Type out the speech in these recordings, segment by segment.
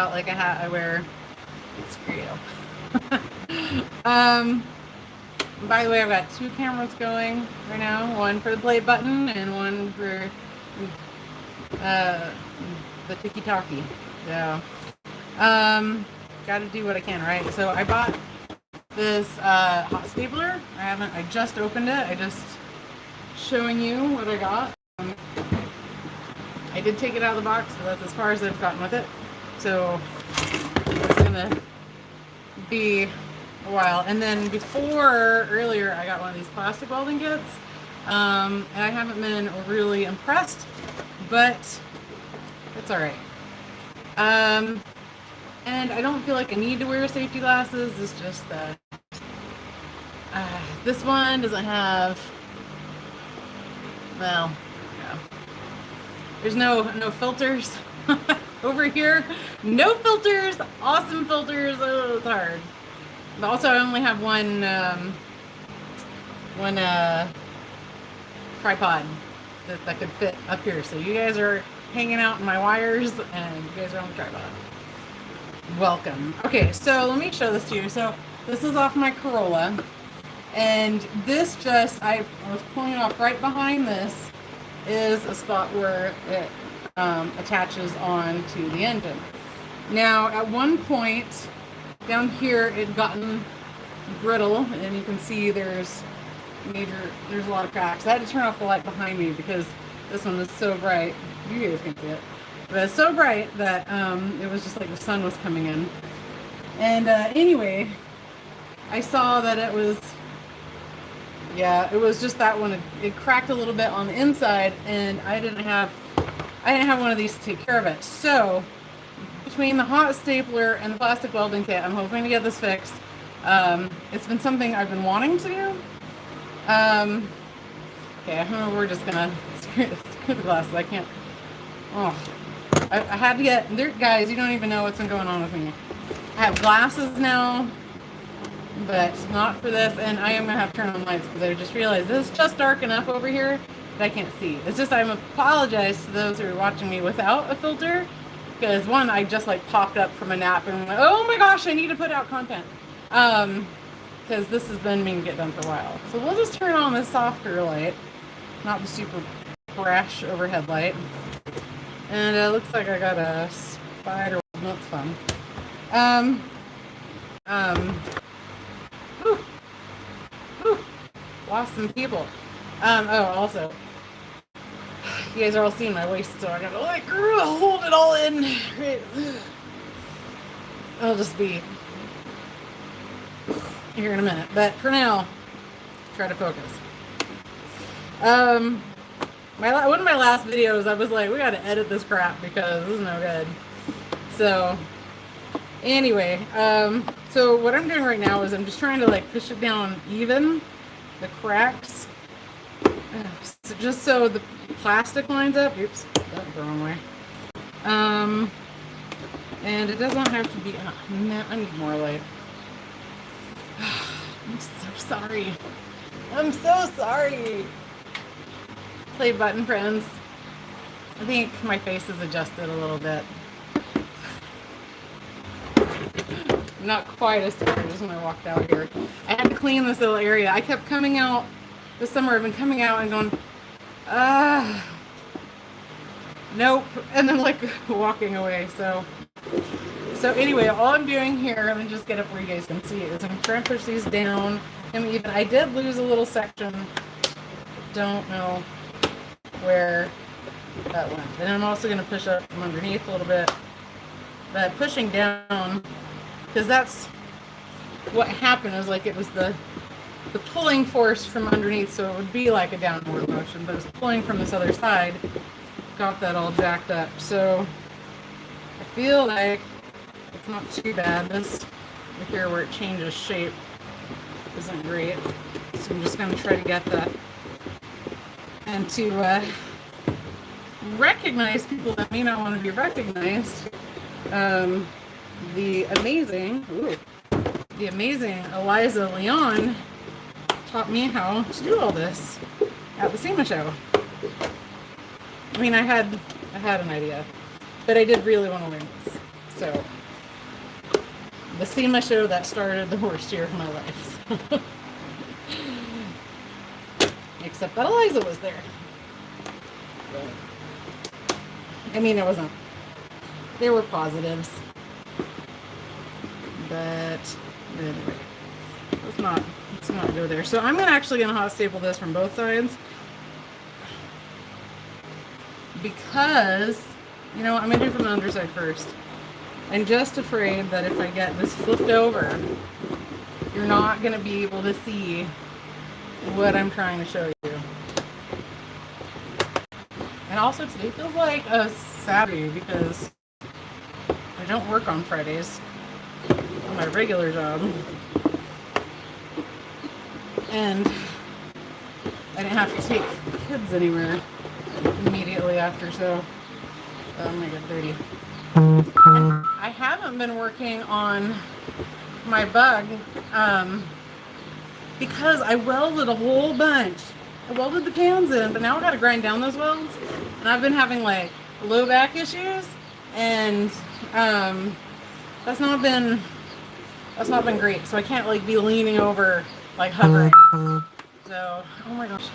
like a hat I wear. Screw you. By the way, I've got 2 cameras going right now. One for the play button and one for the tiki-talkie. So, got to do what I can, right? So I bought this hot stapler. I just opened it. I just showing you what I got. I did take it out of the box, but that's as far as I've gotten with it. So it's gonna be a while. And then earlier, I got one of these plastic welding kits. And I haven't been really impressed, but it's all right. And I don't feel like I need to wear safety glasses. It's just that this one doesn't have, well, yeah. There's no filters over here. No filters. Awesome filters. Oh, it's hard. But also, I only have one tripod that could fit up here. So you guys are hanging out in my wires, and you guys are on the tripod. Welcome. Okay, so let me show this to you. So this is off my Corolla, and this I was pulling it off. Right behind this is a spot where it attaches on to the engine. Now, at one point down here, it had gotten brittle, and you can see there's a lot of cracks. I had to turn off the light behind me because this one is so bright. You guys can see it. But it's so bright that it was just like the sun was coming in. And anyway, I saw that it was just that one. It cracked a little bit on the inside, and I didn't have one of these to take care of it. So between the hot stapler and the plastic welding kit, I'm hoping to get this fixed. It's been something I've been wanting to do. Okay, we're just gonna screw the glasses. I can't. Oh, I had to get there, guys. You don't even know what's been going on with me. I have glasses now, but not for this, and I am gonna have to turn on lights because I just realized it's just dark enough over here that I can't see. It's just I apologize to those who are watching me without a filter, because one, I just like popped up from a nap and I'm like, oh my gosh, I need to put out content. Because this has been meaning to get done for a while. So we'll just turn on this softer light, not the super brash overhead light. And it looks like I got a spider. That's fun. Lost some people. Also, you guys are all seeing my waist, so I gotta like hold it all in. I'll just be here in a minute, but for now, try to focus. One of my last videos, I was like, we gotta edit this crap because this is no good. So anyway, so what I'm doing right now is I'm just trying to like push it down even, the cracks, just so the plastic lines up. Oops, that's the wrong way. And it doesn't have to be, man, I need more light. I'm so sorry. I'm so sorry. Play button friends. I think my face is adjusted a little bit. Not quite as tired as when I walked out here. I had to clean this little area. I kept coming out this summer. I've been coming out and going, nope, and then like walking away. So anyway, all I'm doing here, let me just get up where you guys can see it, is I'm trying to push these down. And even I did lose a little section. Don't know where that went. And I'm also going to push up from underneath a little bit. But pushing down, because that's what happened, is like it was the pulling force from underneath, so it would be like a downward motion, but it's pulling from this other side. Got that all jacked up. So I feel like it's not too bad. This here where it changes shape isn't great. So I'm just going to try to get that. And to recognize people that may not want to be recognized, the amazing Eliza Leon taught me how to do all this at the SEMA show. I mean, I had an idea, but I did really want to learn this. So the SEMA show that started the worst year of my life. Except that Eliza was there. I mean, it wasn't. There were positives. But anyway, let's not go there. So I'm actually gonna hot staple this from both sides. Because, you know what, I'm gonna do from the underside first. I'm just afraid that if I get this flipped over, you're not gonna be able to see what I'm trying to show you. And also today feels like a Saturday because I don't work on Fridays on my regular job. And I didn't have to take kids anywhere immediately after, so I'm gonna get dirty. And I haven't been working on my bug because I welded a whole bunch. I welded the pans in, but now I gotta grind down those welds. And I've been having like low back issues, and that's not been great. So I can't like be leaning over, like hovering. So, oh my gosh,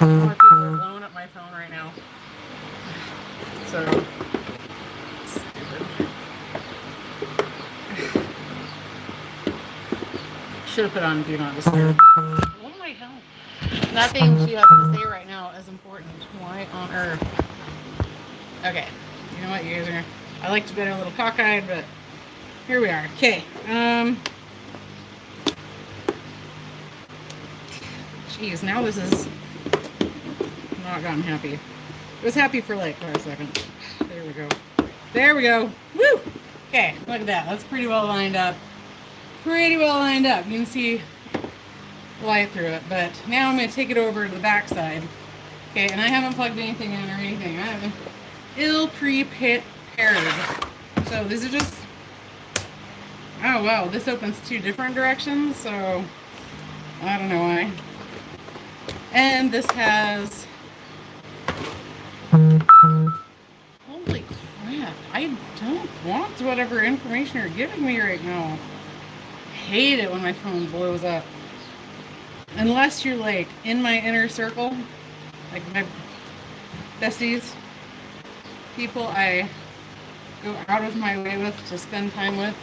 more people are blowing up my phone right now. So stupid. Should have put on Do Not Disturb. Oh my hell. Nothing she has to say right now is important. Why on earth? Okay. You know what? You guys are... I like to be a little cockeyed, but here we are. Okay. Jeez, now this is not gotten happy. It was happy for like a second. There we go. There we go. Woo! Okay, look at that. That's pretty well lined up. Pretty well lined up. You can see light through it, but now I'm going to take it over to the back side. Okay, and I haven't plugged anything in or anything. I haven't ill-prepared. So these are just... Oh wow, this opens two different directions, so I don't know why. And this has... Holy crap, I don't want whatever information you're giving me right now. I hate it when my phone blows up. Unless you're like in my inner circle, like my besties, people I go out of my way with to spend time with.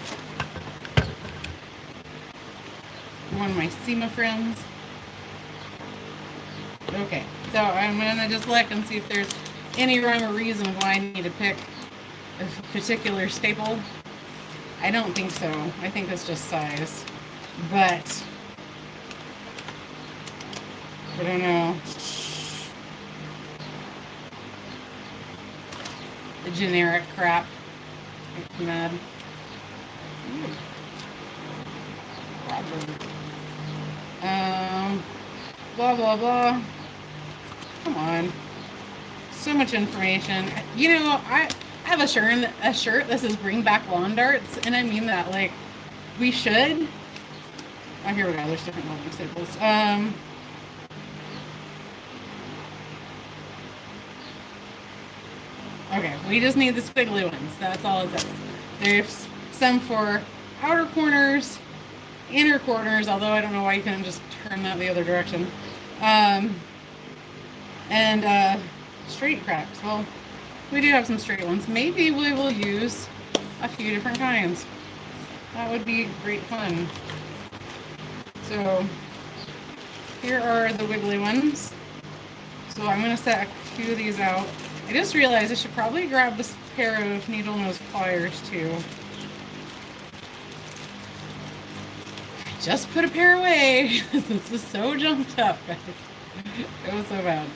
One of my SEMA friends. Okay, so I'm gonna just look and see if there's any rhyme or reason why I need to pick a particular staple. I don't think so. I think it's just size. But I don't know. The generic crap. Makes me mad. Blah blah blah. Come on. So much information. You know, I have a shirt that says "Bring Back Lawn Darts," and I mean that. Like, we should. Oh, here we go. There's different welding staples. Okay, we just need the squiggly ones. That's all it says. There's some for outer corners, inner corners, although I don't know why you couldn't just turn that the other direction. And straight cracks. Well, we do have some straight ones. Maybe we will use a few different kinds. That would be great fun. So here are the wiggly ones. So I'm going to set a few of these out. I just realized I should probably grab this pair of needle nose pliers too. I just put a pair away. This was so jumped up, guys. It was so bad.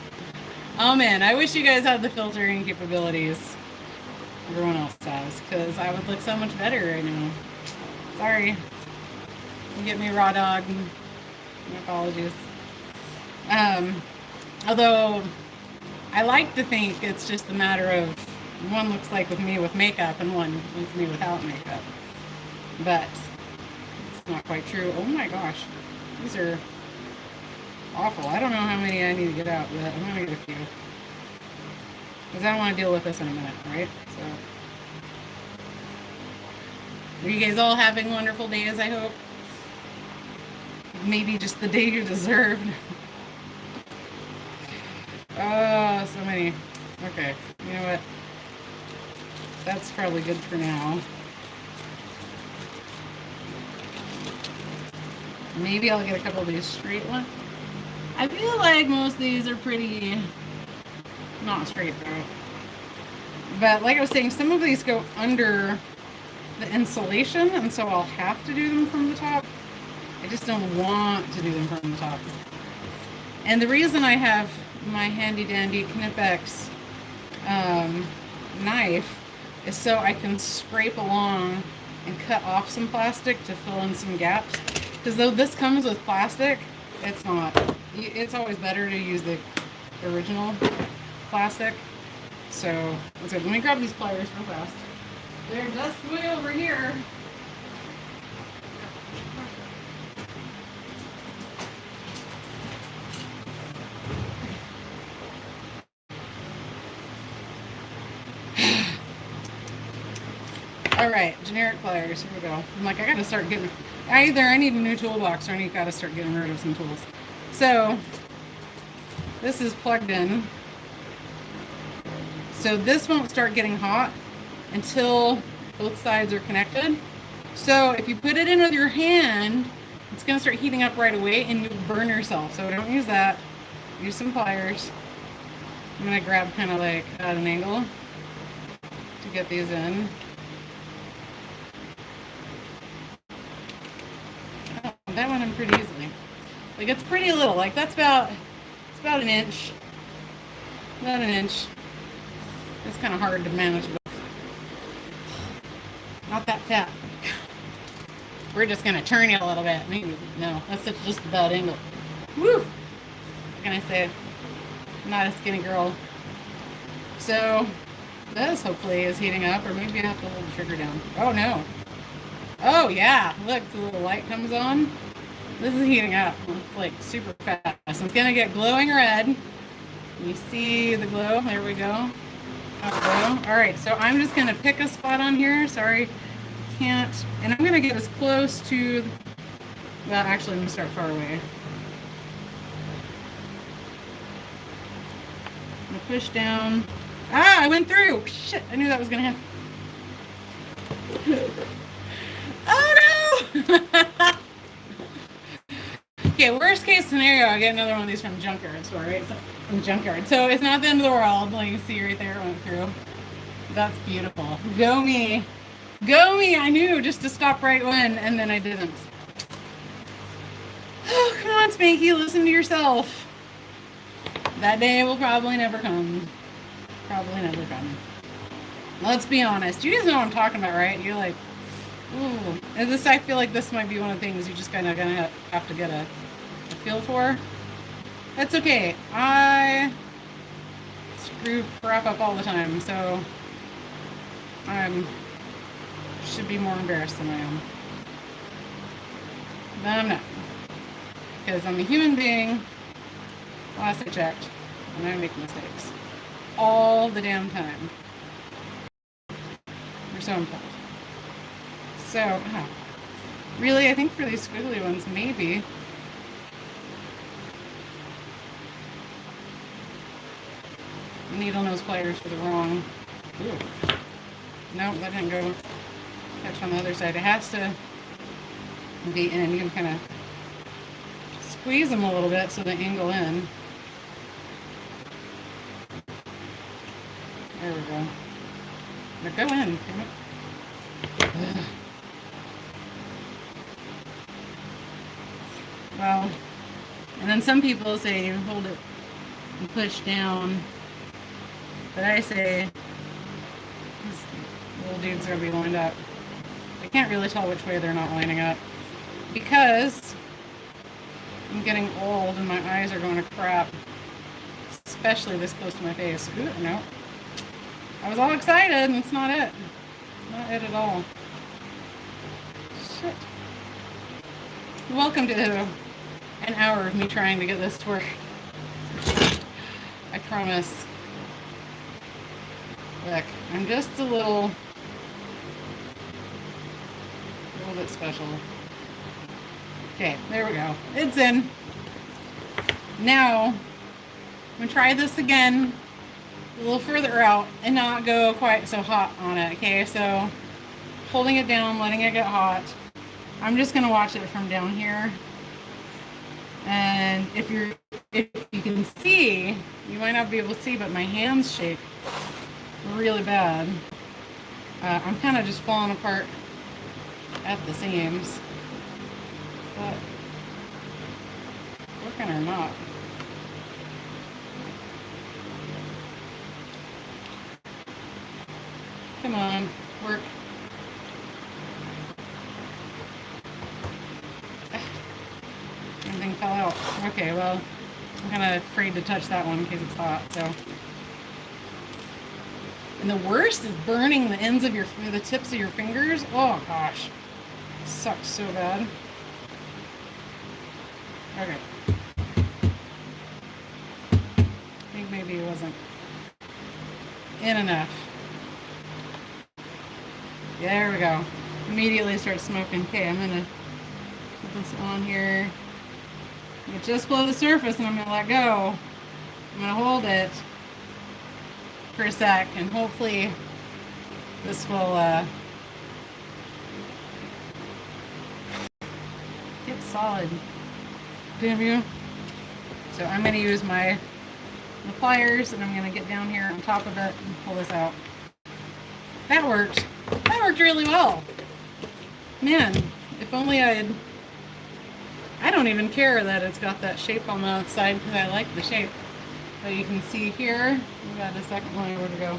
Oh man, I wish you guys had the filtering capabilities everyone else has, because I would look so much better right now. Sorry. You get me raw dog. My apologies. Although I like to think it's just a matter of one looks like with me with makeup and one with me without makeup. But it's not quite true. Oh my gosh. These are awful. I don't know how many I need to get out, but I'm going to get a few. Because I don't want to deal with this in a minute, right? So Are you guys all having wonderful days, I hope? Maybe just the day you deserved. Oh, so many. Okay, you know what? That's probably good for now. Maybe I'll get a couple of these straight ones. I feel like most of these are pretty not straight though. But like I was saying, some of these go under the insulation, and so I'll have to do them from the top. I just don't want to do them from the top. And the reason I have my handy dandy Knipex knife is so I can scrape along and cut off some plastic to fill in some gaps. Because though this comes with plastic, it's not. It's always better to use the original plastic. So, let's go. Let me grab these pliers real fast. They're just way over here. All right, generic pliers. Here we go. I'm like, I gotta start getting. Either I need a new toolbox or I need to start getting rid of some tools. So this is plugged in. So this won't start getting hot until both sides are connected. So if you put it in with your hand, it's gonna start heating up right away and you burn yourself. So don't use that. Use some pliers. I'm gonna grab kind of like at an angle to get these in. Oh, that went in pretty easily. Like it's pretty little. Like that's about, it's about an inch. About an inch. It's kind of hard to manage both. Not that fat. We're just gonna turn it a little bit. Maybe no, that's just a bad angle. Woo! What can I say? I'm not a skinny girl. So this hopefully is heating up, or maybe I have to hold the trigger down. Oh no! Oh yeah! Look, the little light comes on. This is heating up. It's like super fast. It's gonna get glowing red. You see the glow? There we go. All right, so I'm just gonna pick a spot on here. Sorry, can't. And I'm gonna get as close to. Well, actually, I'm gonna start far away. I'm gonna push down. Ah, I went through. Shit, I knew that was gonna happen. Oh no! Okay, worst case scenario, I get another one of these from Junkyard store, right? So, from Junkyard. So it's not the end of the world. Like you see right there, went through. That's beautiful. Go me. Go me. I knew just to stop right when, and then I didn't. Oh, come on, Spanky. Listen to yourself. That day will probably never come. Probably never come. Let's be honest. You guys know what I'm talking about, right? You're like, ooh. And this, I feel like this might be one of the things you just kind of gonna have to get a feel for. That's okay. I screw crap up all the time, so I should be more embarrassed than I am. But I'm not. Because I'm a human being, last I checked, and I make mistakes. All the damn time. Or so I'm told. So, really, I think for these squiggly ones, maybe. Needle nose pliers for the wrong. Ooh. Nope, that didn't go catch on the other side. It has to be in. You can kind of squeeze them a little bit so they angle in. There we go. Now go in. Well, and then some people say hold it and push down. But I say this little dude's gonna be lined up. I can't really tell which way they're not lining up because I'm getting old and my eyes are going to crap, especially this close to my face. Ooh, no. I was all excited and it's not it. Not it at all. Shit. Welcome to an hour of me trying to get this to work. I promise. Look, I'm just a little bit special. Okay, there we go. It's in. Now, I'm going to try this again a little further out and not go quite so hot on it. Okay, so holding it down, letting it get hot. I'm just going to watch it from down here. And if you can see, you might not be able to see, but my hands shake really bad. I'm kind of just falling apart at the seams. But working or not. Come on, work. Everything fell out. Okay, well, I'm kind of afraid to touch that one in case it's hot, so. And the worst is burning the ends of the tips of your fingers. Oh gosh, sucks so bad. Okay. I think maybe it wasn't in enough. There we go. Immediately start smoking. Okay, I'm gonna put this on here. Just below the surface, and I'm gonna let go. I'm gonna hold it for a sec, and hopefully this will get solid. Damn you. So I'm gonna use my pliers, and I'm gonna get down here on top of it and pull this out. That worked. That worked really well. Man, if only I don't even care that it's got that shape on the outside because I like the shape. But you can see here, we got the second one. Where to go?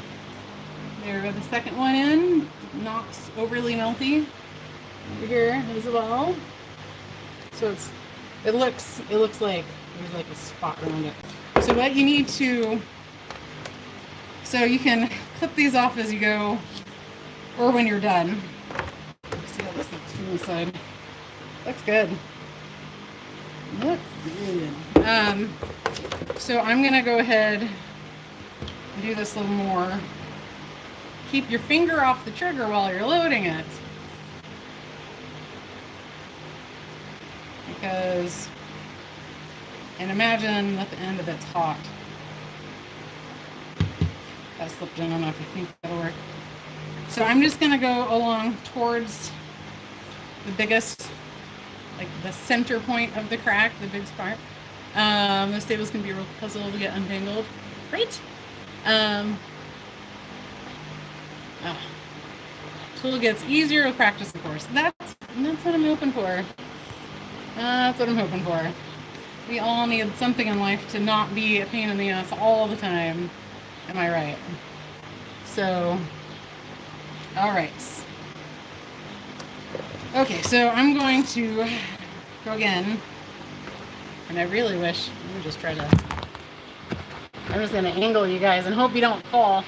There, we got the second one in. Not overly melty. Over here as well. So it looks like there's like a spot around it. So what you need to, so you can clip these off as you go, or when you're done. Let's see how this looks from the side. Looks good. Looks good. So I'm gonna go ahead and do this a little more. Keep your finger off the trigger while you're loading it. Because, and imagine that the end of it's hot. That slipped in enough, I think that'll work. So I'm just gonna go along towards the biggest, like the center point of the crack, the big spot. The staples can be a real puzzle to get untangled. Right? Tool gets easier with practice, of course. That's what I'm hoping for. That's what I'm hoping for. We all need something in life to not be a pain in the ass all the time. Am I right? So, all right. Okay, so I'm going to go again. And I really wish, let me just try to, I'm just going to angle you guys and hope you don't fall.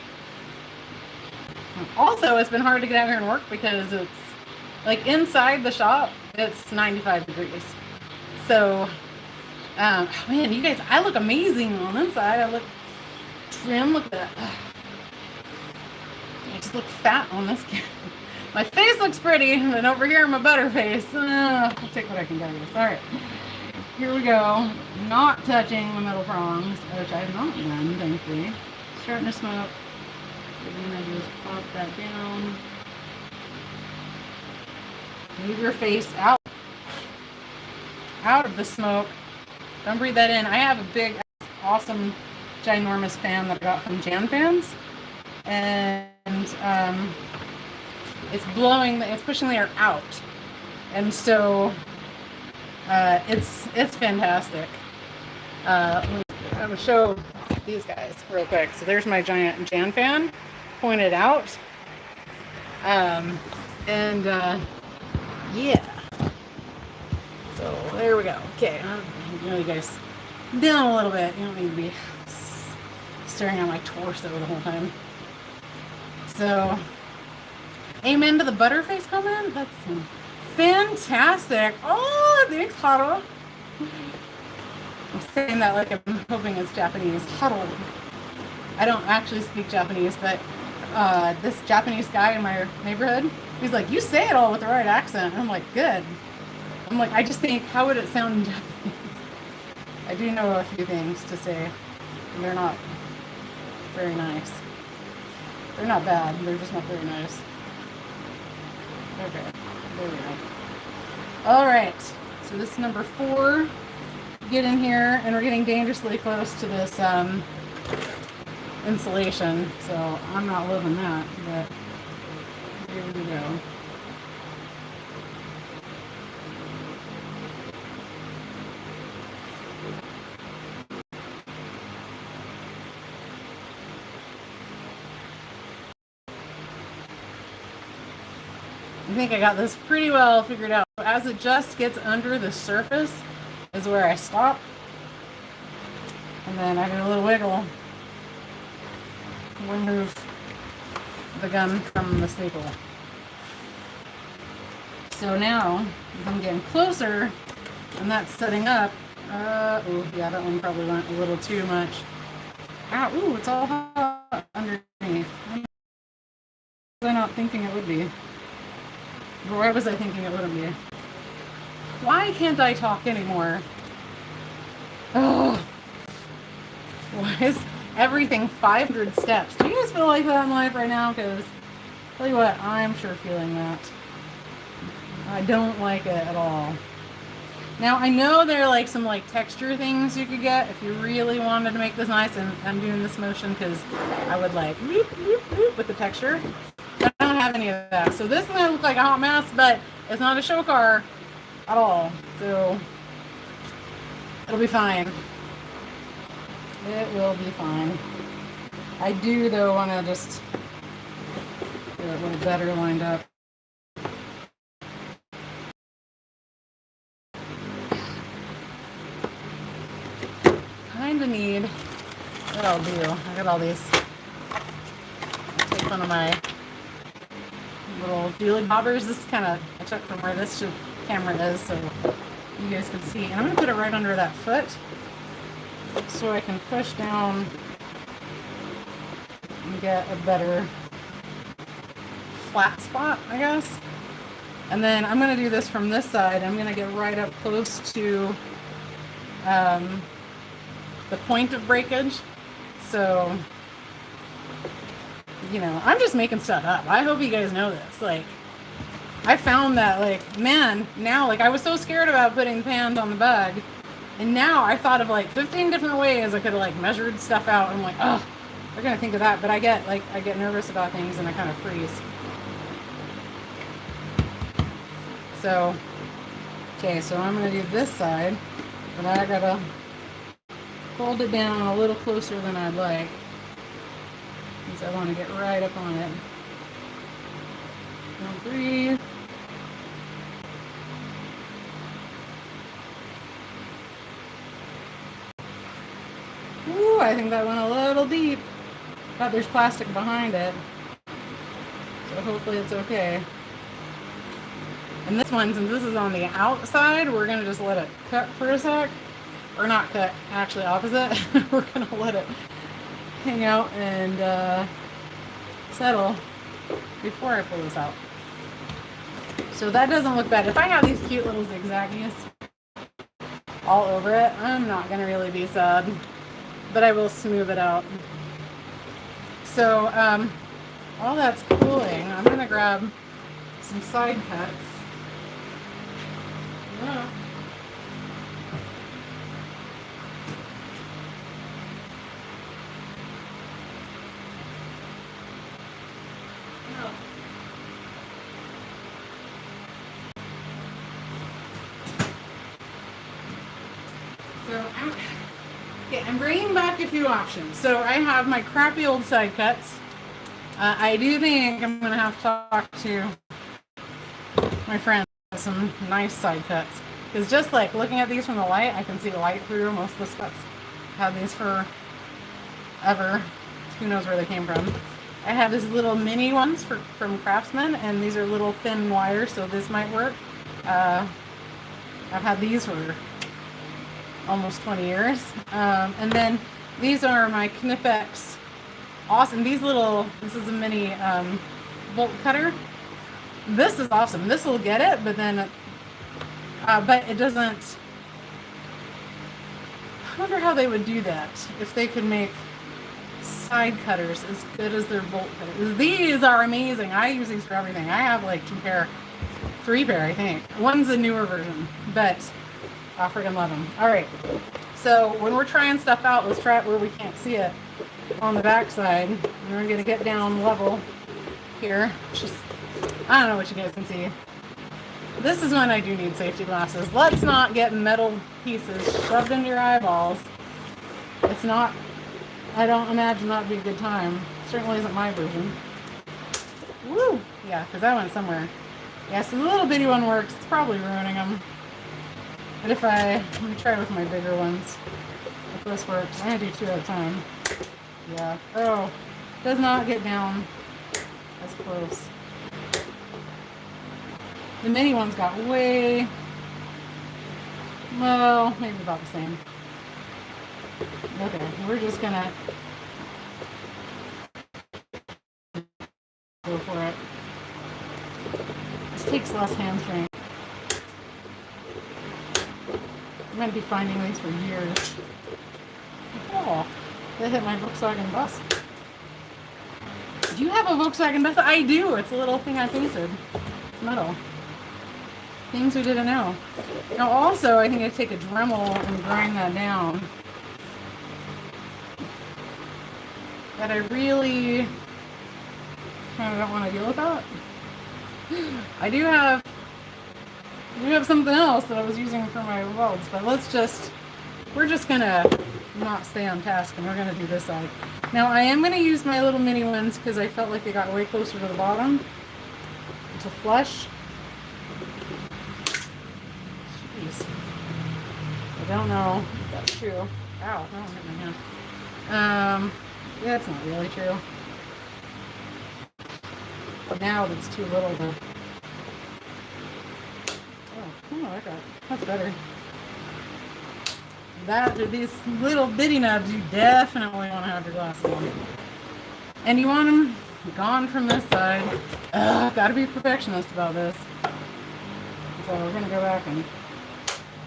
Also, it's been hard to get out here and work because it's, like inside the shop, it's 95 degrees. So, man, you guys, I look amazing on the inside. I look trim, look at that. I just look fat on this camera. My face looks pretty, and over here I'm a butter face. I'll take what I can get of this. All right. Here we go. Not touching the middle prongs, which I have not done, thankfully. Starting to smoke. What I'm going to do is pop that down. Move your face out of the smoke. Don't breathe that in. I have a big, awesome, ginormous fan that I got from Jan Fans. And it's pushing the air out. And so it's fantastic. I'm going to show these guys real quick. So there's my giant Jan fan pointed out. Yeah. So there we go. Okay, you know, you guys down a little bit. You don't need to be staring at my torso the whole time. So, amen to the butterface comment. That's fantastic. Oh, thanks, Haro. I'm saying that like I'm hoping it's Japanese. Haro. I don't actually speak Japanese, but this Japanese guy in my neighborhood, He's like, you say it all with the right accent. I'm like, good. I'm like, I just think, how would it sound in Japanese? I do know a few things to say, and they're not very nice. They're not bad, they're just not very nice. Okay, there we go. All right, so this is number 4. Get in here, and we're getting dangerously close to this insulation, so I'm not loving that, but here we go. I think I got this pretty well figured out. As it just gets under the surface is where I stop. And then I do a little wiggle. Remove the gun from the staple. So now, as I'm getting closer, and that's setting up, ooh, yeah, that one probably went a little too much. Ow, ooh, it's all hot underneath. Why was I not thinking it would be? Or why was I thinking it wouldn't be? Why can't I talk anymore? Oh, why is everything 500 steps? Do you guys feel like that in life right now? Because, tell you what, I'm sure feeling that. I don't like it at all. Now, I know there are like some like texture things you could get if you really wanted to make this nice, and I'm doing this motion because I would like whoop, whoop, whoop with the texture. I don't have any of that. So this is going to look like a hot mess, but it's not a show car at all. So it'll be fine. It will be fine. I do, though, want to just get it a little better lined up. Kind of need, what I'll do, I got all these. I'll take one of my little dually bobbers. This is kind of, I took from where this camera is, so you guys can see. And I'm going to put it right under that foot so I can push down and get a better flat spot, I guess. And then I'm going to do this from this side. I'm going to get right up close to the point of breakage. So, you know, I'm just making stuff up. I hope you guys know this. Like, I found that, like, man, now, like, I was so scared about putting pans on the bug, and now I thought of, like, 15 different ways I could have, like, measured stuff out. I'm like, oh, they're going to think of that. But I get nervous about things, and I kind of freeze. So, okay, so I'm going to do this side, but I got to hold it down a little closer than I'd like, because I want to get right up on it. Don't breathe. Ooh, I think that went a little deep, but there's plastic behind it, so hopefully it's okay. And this one, since this is on the outside, we're going to just let it cut for a sec. Or not cut, actually opposite. We're going to let it hang out and settle before I pull this out. So that doesn't look bad. If I have these cute little zigzaggies all over it, I'm not going to really be sad. But I will smooth it out. So while that's cooling, I'm going to grab some side cuts. Yeah. I'm bringing back a few options. So I have my crappy old side cuts. I do think I'm going to have to talk to my friend about some nice side cuts. Because just like looking at these from the light, I can see the light through most of the specs. I've had these for ever. Who knows where they came from. I have these little mini ones from Craftsman, and these are little thin wires, so this might work. I've had these for almost 20 years. And then these are my Knipex. Awesome. This is a mini bolt cutter. This is awesome. This will get it, but then, but it doesn't. I wonder how they would do that if they could make side cutters as good as their bolt cutters. These are amazing. I use these for everything. I have like 2 pair, 3 pair, I think. One's a newer version, but I freaking love them. All right. So when we're trying stuff out, let's try it where we can't see it on the back side. We're going to get down level here. Just, I don't know what you guys can see. This is when I do need safety glasses. Let's not get metal pieces shoved into your eyeballs. It's not, I don't imagine that would be a good time. Certainly isn't my version. Woo! Yeah, because that went somewhere. Yeah, so the little bitty one works. It's probably ruining them. But if let me try with my bigger ones. If this works, I'm going to do 2 at a time. Yeah. Oh, does not get down as close. The mini ones got way, well, maybe about the same. Okay, we're just going to go for it. This takes less hand strength. I'm going to be finding these for years. Oh, they hit my Volkswagen bus. Do you have a Volkswagen bus? I do. It's a little thing I painted. It's metal. Things we didn't know. Now also, I think I take a Dremel and grind that down. But I really kind of don't want to deal with that. I do have something else that I was using for my welds, but we're just gonna not stay on task and we're gonna do this side. Now I am gonna use my little mini ones because I felt like they got way closer to the bottom to flush. Jeez. I don't know if that's true. Ow, that one hit my hand. Yeah, it's not really true. But now it's too little to... Oh, that's better. These little bitty nubs, you definitely want to have your glasses on. And you want them gone from this side. Gotta be perfectionist about this. So we're gonna go back and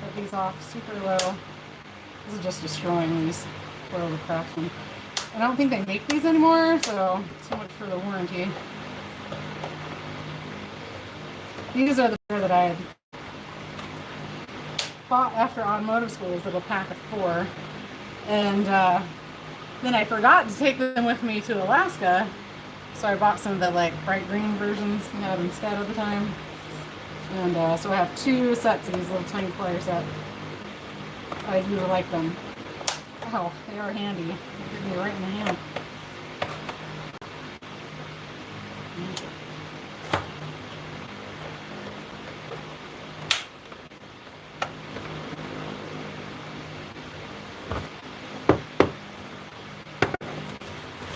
put these off super low. This is just destroying these for the Craftsman. I don't think they make these anymore, so much for the warranty. These are the pair that I had bought after automotive school, this little pack of 4. And then I forgot to take them with me to Alaska, so I bought some of the like bright green versions we had instead of the time. And so I have 2 sets of these little tiny plier sets. I really like them. Ow, they are handy. They hit me right in the hand.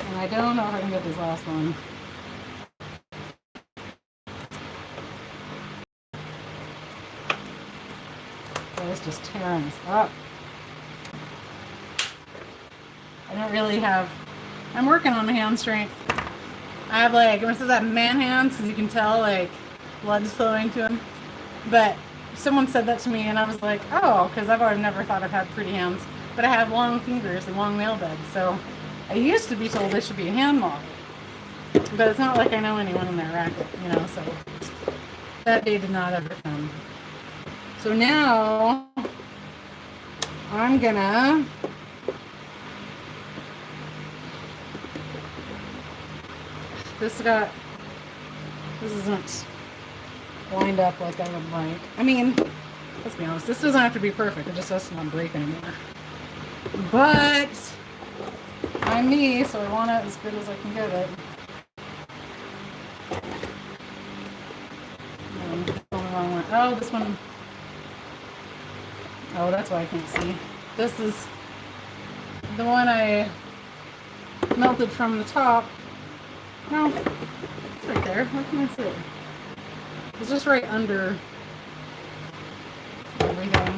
And I don't know if I can get this last one. It's just tearing this up. I don't really have... I'm working on my hand strength. I have like, this is that man hands, because you can tell like blood's flowing to them. But someone said that to me and I was like, oh, because I've never thought I've had pretty hands. But I have long fingers and long nail beds, so I used to be told I should be a hand model. But it's not like I know anyone in that racket, you know, so that day did not ever come. So now I'm gonna this isn't lined up like I would like. I mean, let's be honest, this doesn't have to be perfect, it just doesn't want to break anymore. But I'm me, so I want it as good as I can get it. Oh, this one. Oh, that's why I can't see. This is the one I melted from the top. No, it's right there. Where can I see it? It's just right under everything.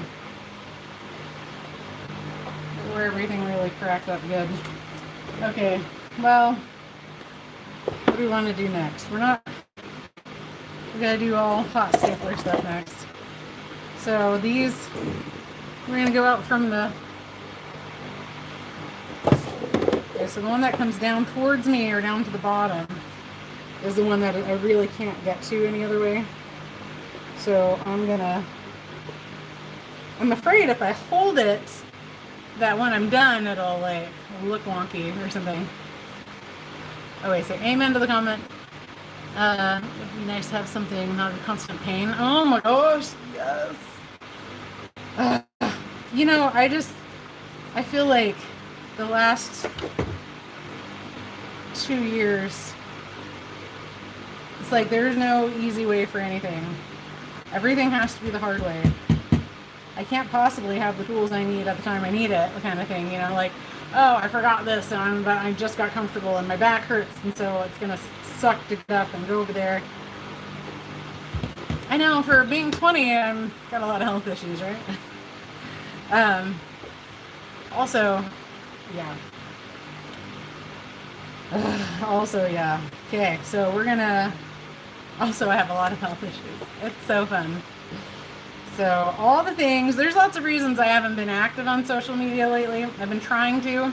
Where everything really cracked up good. Okay, well, what do we want to do next? We're We gotta do all hot stapler stuff next. So these, we're gonna go out from the, okay, so the one that comes down towards me or down to the bottom is the one that I really can't get to any other way. So I'm afraid if I hold it, that when I'm done, it'll like look wonky or something. Oh wait, say amen to the comment. It would be nice to have something not a constant pain. Oh my gosh, yes. You know, I feel like the last 2 years, it's like there's no easy way for anything. Everything has to be the hard way. I can't possibly have the tools I need at the time I need it, kind of thing, you know, like, oh, I forgot this, and I just got comfortable, and my back hurts, and so it's going to suck to get up and go over there. I know, for being 20, I've got a lot of health issues, right? Also, yeah. Yeah. Okay, so we're going to... Also, I have a lot of health issues. It's so fun. So, all the things, there's lots of reasons I haven't been active on social media lately. I've been trying to,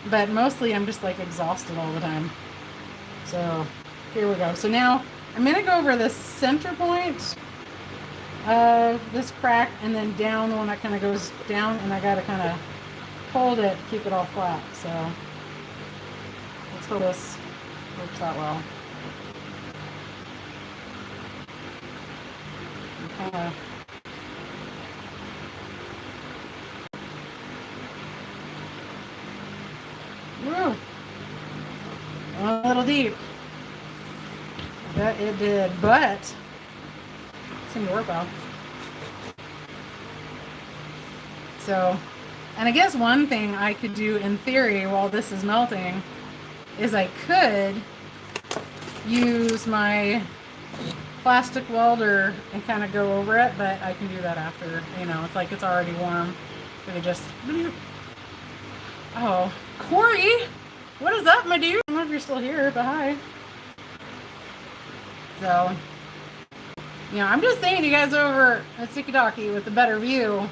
but mostly I'm just like exhausted all the time. So, here we go. So now, I'm going to go over the center point of this crack and then down the one that kind of goes down, and I got to kind of hold it, keep it all flat. So, let's hope this works out well. Okay. Woo! A little deep. That it did, but it seemed to work well. So, and I guess one thing I could do in theory while this is melting is I could use my plastic welder and kind of go over it, but I can do that after, you know, it's like it's already warm. We could just... Oh, Corey, what is up, my dude? I don't know if you're still here, but hi. So, you know, I'm just saying, you guys over at Sikidaki with the better view,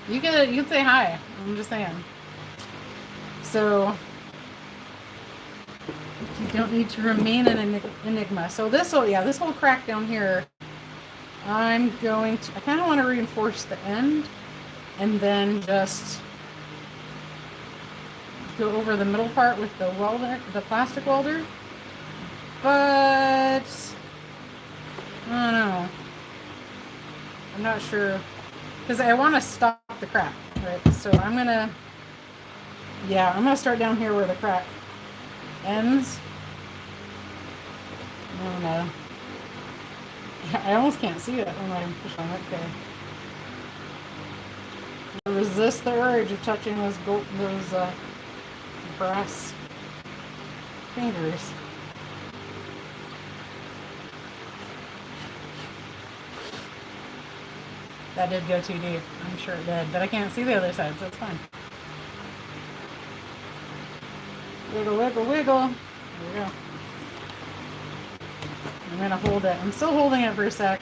you can say hi. I'm just saying. So, you don't need to remain an enigma. So this whole crack down here, I kind of want to reinforce the end and then just go over the middle part with the welder, the plastic welder. But I don't know. I'm not sure, because I want to stop the crack, right? So I'm gonna start down here where the crack ends. I almost can't see it when I push on it. Okay. Resist the urge of touching those brass fingers. That did go too deep. I'm sure it did, but I can't see the other side, so it's fine. Wiggle, wiggle, wiggle. There we go. I'm gonna hold it. I'm still holding it for a sec.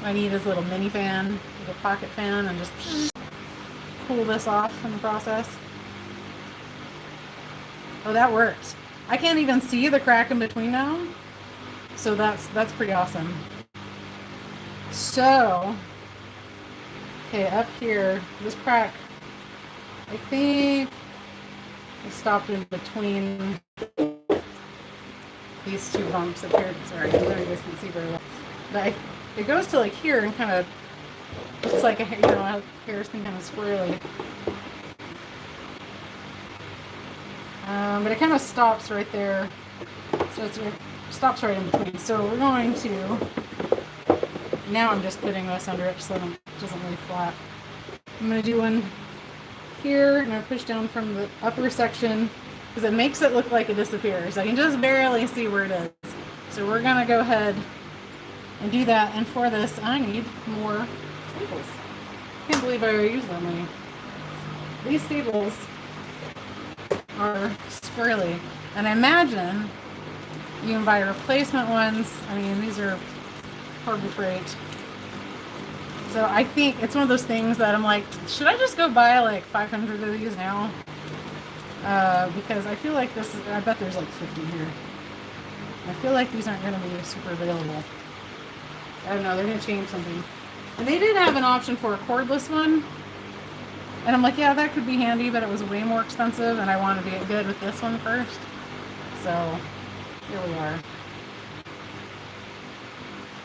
I need this little mini fan, little pocket fan, and just cool this off in the process. Oh, that worked. I can't even see the crack in between now, so that's pretty awesome. So, okay, up here, this crack, I think it stopped in between these two bumps up here. Sorry, I don't know if you guys can see very well. But it goes to like here and kind of looks like a, you know, hair's kind of squirrely. But it kind of stops right there. So it stops right in between. So we're going to, now I'm just putting this under it so that it doesn't lay flat. I'm going to do one here, and I push down from the upper section because it makes it look like it disappears. I can just barely see where it is. So we're going to go ahead and do that. And for this, I need more staples. I can't believe I used them. These staples are squirrely. And I imagine You can buy replacement ones. I mean, these are Harbor Freight. So I think it's one of those things that I'm like, should I just go buy like 500 of these now? Because I feel like this is, I bet there's like 50 here. I feel like these aren't going to be super available. I don't know, they're going to change something. And they did have an option for a cordless one. And I'm like, yeah, that could be handy, but it was way more expensive, and I wanted to get good with this one first. So, here we are.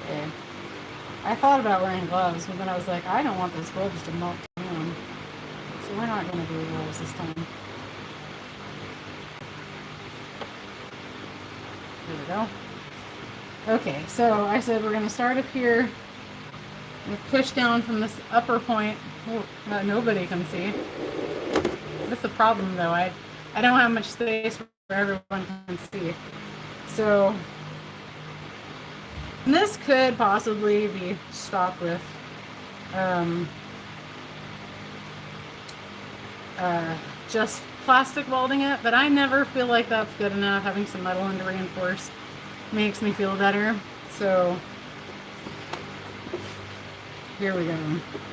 Okay. I thought about wearing gloves, but then I was like, I don't want those gloves to melt down. So we're not going to do gloves this time. Here we go. Okay, so I said we're going to start up here and push down from this upper point that nobody can see. That's the problem, though. I don't have much space where everyone can see. So this could possibly be stopped with just plastic welding it, but I never feel like that's good enough. Having some metal in to reinforce makes me feel better. So here we go.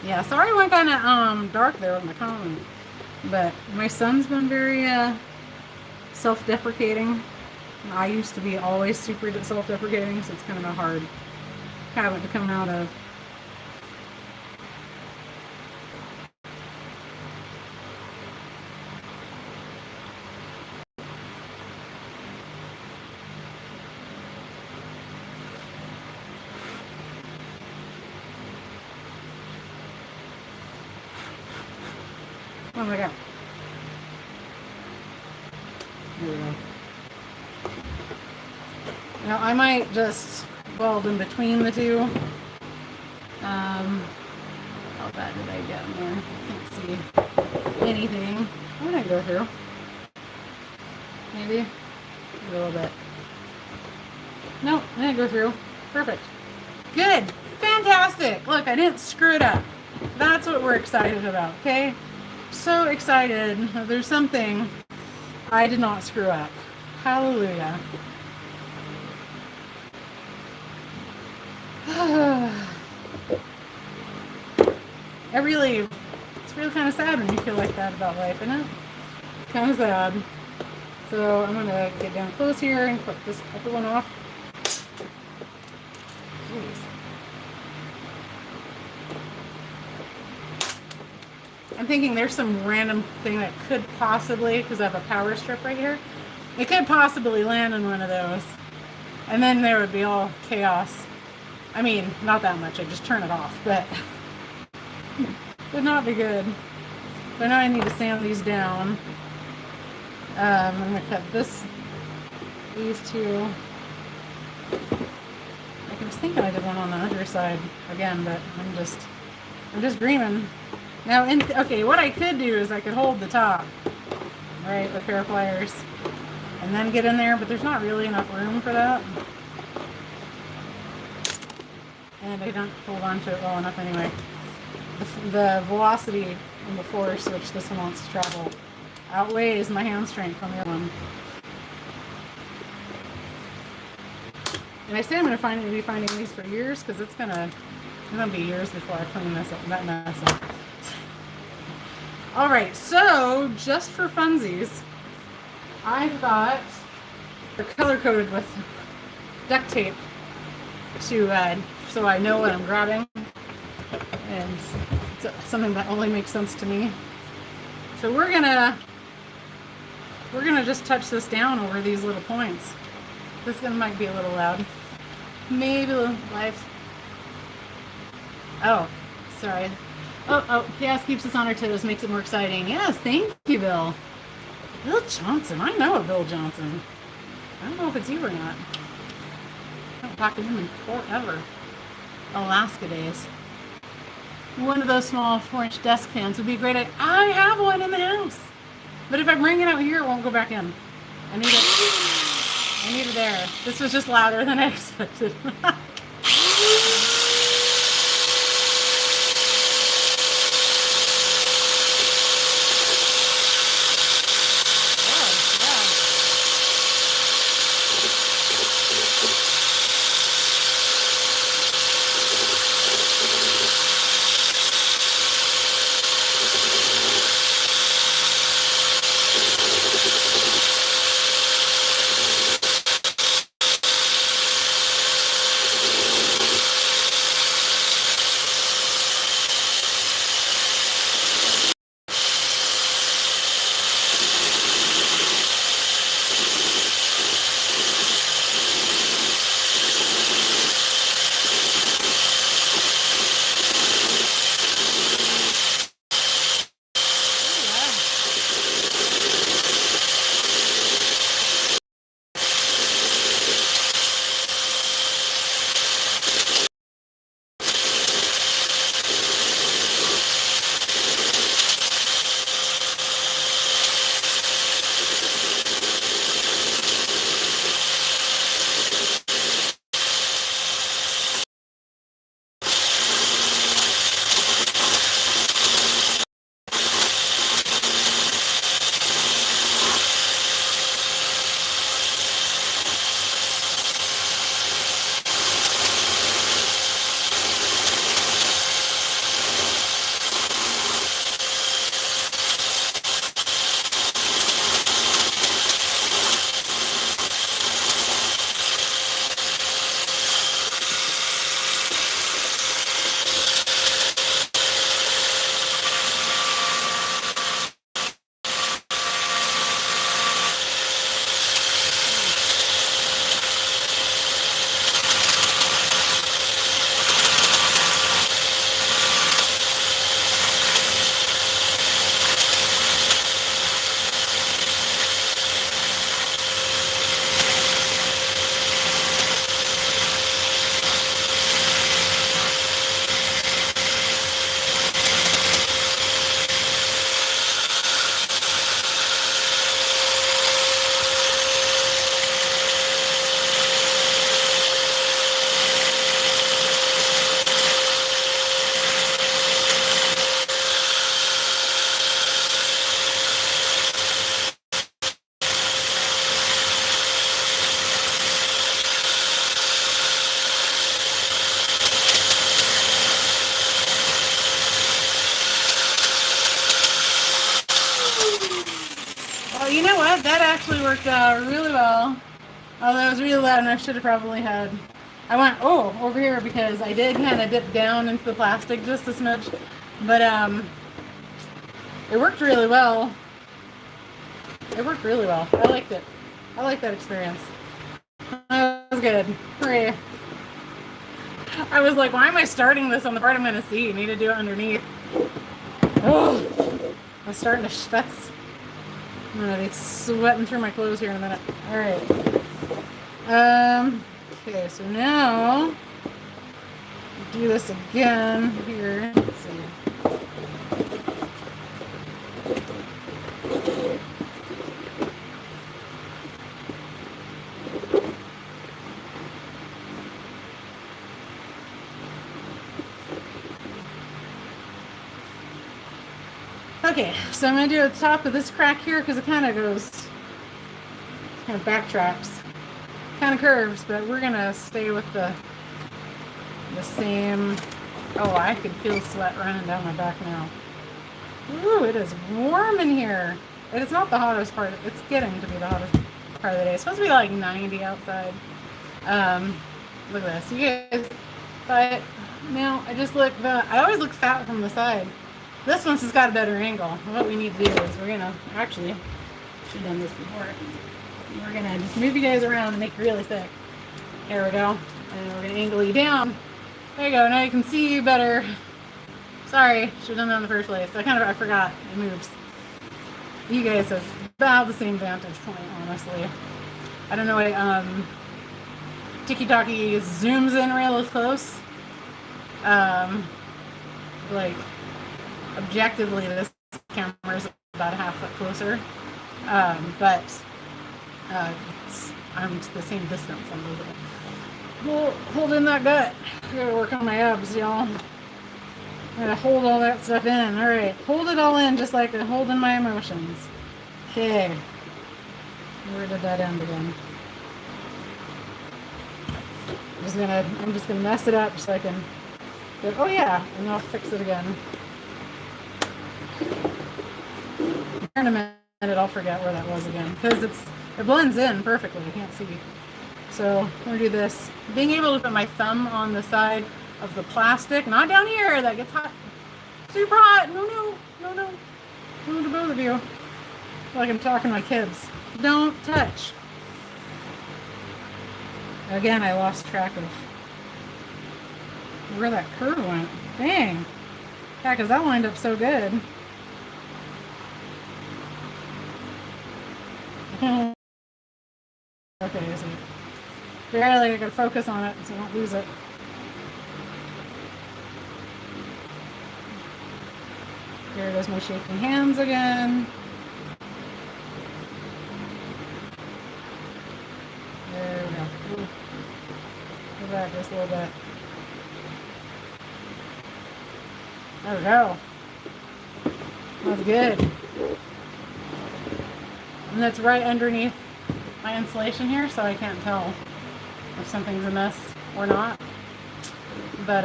Yeah, sorry I went kind of dark there with my comment, but my son's been very self-deprecating. I used to be always super self-deprecating, so it's kind of a hard habit to come out of. Oh my god. Here we go. Now I might just weld in between the two. How bad did I get in there? Can't see anything. What did I go through? Maybe a little bit. No, I didn't go through. Perfect. Good. Fantastic. Look, I didn't screw it up. That's what we're excited about, okay? So excited. There's something I did not screw up. Hallelujah. It's really kind of sad when you feel like that about life, isn't it? It's kind of sad. So I'm going to get down close here and clip this upper one off. Jeez. I'm thinking there's some random thing that could possibly, because I have a power strip right here, it could possibly land in one of those. And then there would be all chaos. I mean, not that much, I'd just turn it off, but would not be good. So now I need to sand these down. I'm going to cut these two. I was thinking I did one on the other side again, but I'm just dreaming. Now, okay, what I could do is I could hold the top, right, with a pair of pliers, and then get in there, but there's not really enough room for that. And I don't hold on to it well enough anyway. The velocity and the force which this one wants to travel outweighs my hand strength on the other one. And I say I'm going to be finding these for years, because it's going to be years before I clean that mess up. Alright, so just for funsies, I've got, they're color-coded with duct tape to so I know what I'm grabbing, and it's something that only makes sense to me. So we're gonna just touch this down over these little points. This one might be a little loud. Maybe a little live. Oh, sorry. Oh, chaos keeps us on our toes, makes it more exciting. Yes, thank you, Bill. Bill Johnson. I know a Bill Johnson. I don't know if it's you or not. I haven't talked to him in forever. Alaska days. One of those small 4-inch desk fans would be a great idea. I have one in the house. But if I bring it out here, it won't go back in. I need it there. This was just louder than I expected. worked really well. Although it was really loud and I should have probably had... I went, over here because I did kind of dip down into the plastic just a smidge. But it worked really well. It worked really well. I liked it. I liked that experience. That was good. Hooray. I was like, why am I starting this on the part I'm going to see? You need to do it underneath. Oh, I'm starting to schwitz. I'm going to be sweating through my clothes here in a minute. All right. Okay, so now do this again here. Let's see. Okay, so I'm going to do the top of this crack here because it kind of backtracks. Kind of curves, but we're going to stay with the same. Oh, I can feel sweat running down my back now. Ooh, it is warm in here. And it's not the hottest part. It's getting to be the hottest part of the day. It's supposed to be like 90 outside. Look at this. You guys, but now I always look fat from the side. This one's just got a better angle. What we need to do is we're going to, actually, should have done this before. We're going to just move you guys around and make you really thick. There we go. And we're going to angle you down. There you go. Now you can see better. Sorry, should have done that in the first place. I forgot. It moves. You guys have about the same vantage point, honestly. I don't know why Tiki-Taki zooms in real close. Like, objectively, this camera is about a half foot closer. But I'm to the same distance. I'm holding that gut. I gotta work on my abs, y'all. I gotta hold all that stuff in. All right, hold it all in, just like I'm holding my emotions. Okay. Where did that end again? I'm just gonna mess it up so I can. Oh yeah, and I'll fix it again. In a minute, I'll forget where that was again because it blends in perfectly. I can't see. So I'm gonna do this. Being able to put my thumb on the side of the plastic, not down here. That gets hot. Super hot. No. No to both of you. Like I'm talking to my kids. Don't touch. Again, I lost track of where that curve went. Dang. Yeah, because that lined up so good. Okay, so barely I gotta focus on it so I don't lose it. Here goes my shaking hands again. There we go. Ooh. Go back just a little bit. There we go. That's good. And that's right underneath my insulation here, so I can't tell if something's amiss or not. But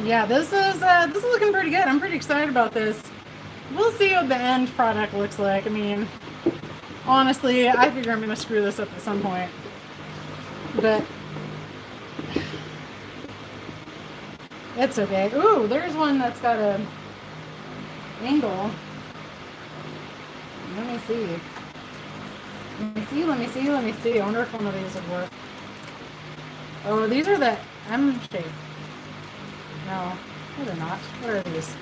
yeah, this is looking pretty good. I'm pretty excited about this. We'll see what the end product looks like. I mean, honestly, I figure I'm gonna screw this up at some point. But it's okay. Ooh, there's one that's got a angle. Let me see. Let me see. I wonder if one of these would work. Oh, these are the M shape. No, they're not. What are these?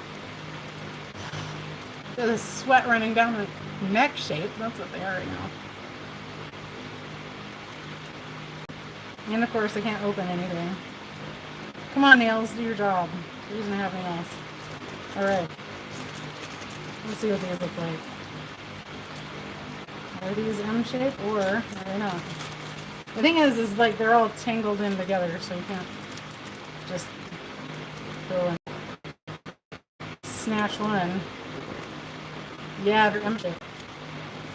They're the sweat running down the neck shape. That's what they are right now. And of course, I can't open anything. Come on, nails, do your job. The reason I have nails. Alright. Let's see what these look like. Are these M-shaped or are they not? The thing is like they're all tangled in together, so you can't just go and snatch one. Yeah, they're M-shaped.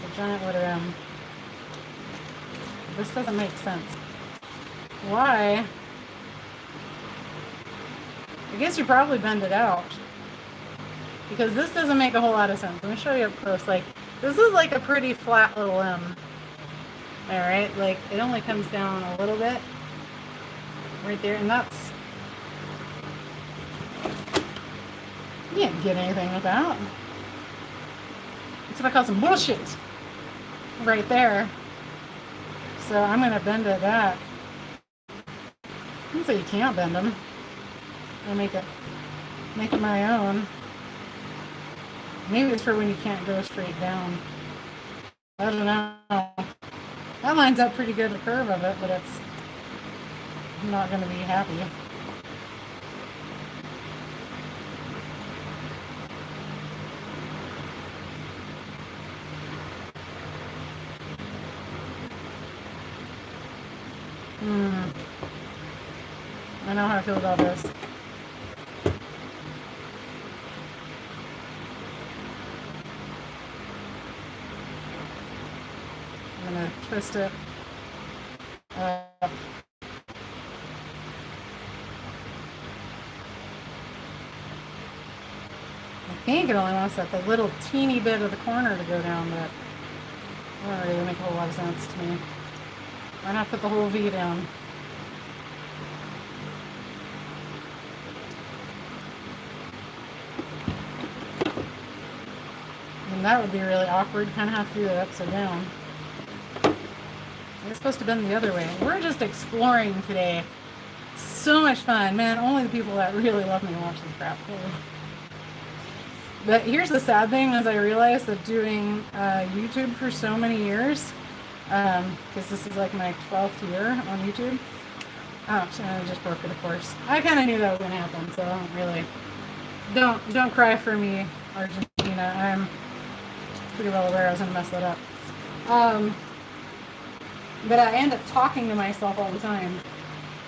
It's a giant letter M. This doesn't make sense. Why? I guess you probably bend it out. Because this doesn't make a whole lot of sense. Let me show you up close. Like, This is like a pretty flat little limb. All right, like it only comes down a little bit right there, and that's, you can't get anything with that. It's what I call some bullshit right there. So I'm gonna bend it back. So you can't bend them. I make it my own. Maybe it's for when you can't go straight down. I don't know. That lines up pretty good, the curve of it, but it's not going to be happy. I know how I feel about this. I'm going to twist it up. I think it only wants that the little teeny bit of the corner to go down, but it doesn't really make a whole lot of sense to me. Why not put the whole V down? And that would be really awkward, kind of have to do it upside down. It's supposed to bend the other way. We're just exploring today. So much fun. Man, only the people that really love me watch this crap. But here's the sad thing, is I realized that doing YouTube for so many years, because this is like my 12th year on YouTube. Ouch, and I just broke it, of course. I kind of knew that was going to happen, so I don't really... Don't cry for me, Argentina. I'm pretty well aware I was going to mess that up. But I end up talking to myself all the time.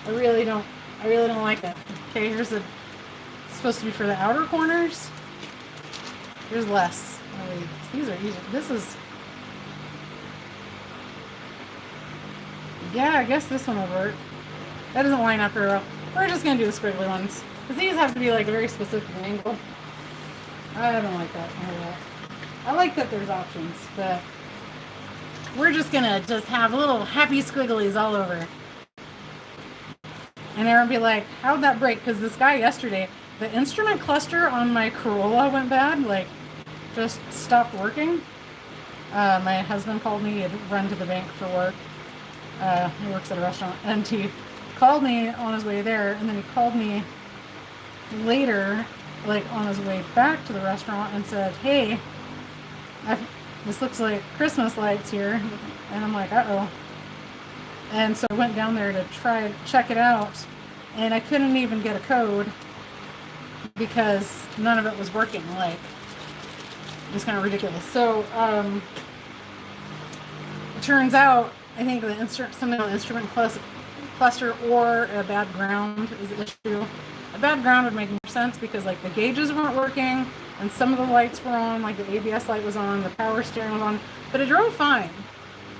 I really don't like it. Okay, here's the... It's supposed to be for the outer corners. Here's less. Oh, these are easy. This is... Yeah, I guess this one will work. That doesn't line up very well. We're just going to do the squiggly ones. Because these have to be like a very specific angle. I don't like that a lot. I like that there's options, but we're just going to just have little happy squigglies all over. And everyone be like, how'd that break? Because this guy yesterday, the instrument cluster on my Corolla went bad, like just stopped working. My husband called me. He had run to the bank for work. He works at a restaurant, and he called me on his way there, and then he called me later, like on his way back to the restaurant, and said, hey, this looks like Christmas lights here. And I'm like, uh-oh. And so I went down there to try to check it out, and I couldn't even get a code because none of it was working. Like, it was kind of ridiculous. So it turns out, I think the instrument cluster or a bad ground is the issue. A bad ground would make more sense because like the gauges weren't working and some of the lights were on, like the ABS light was on, the power steering was on, but it drove fine.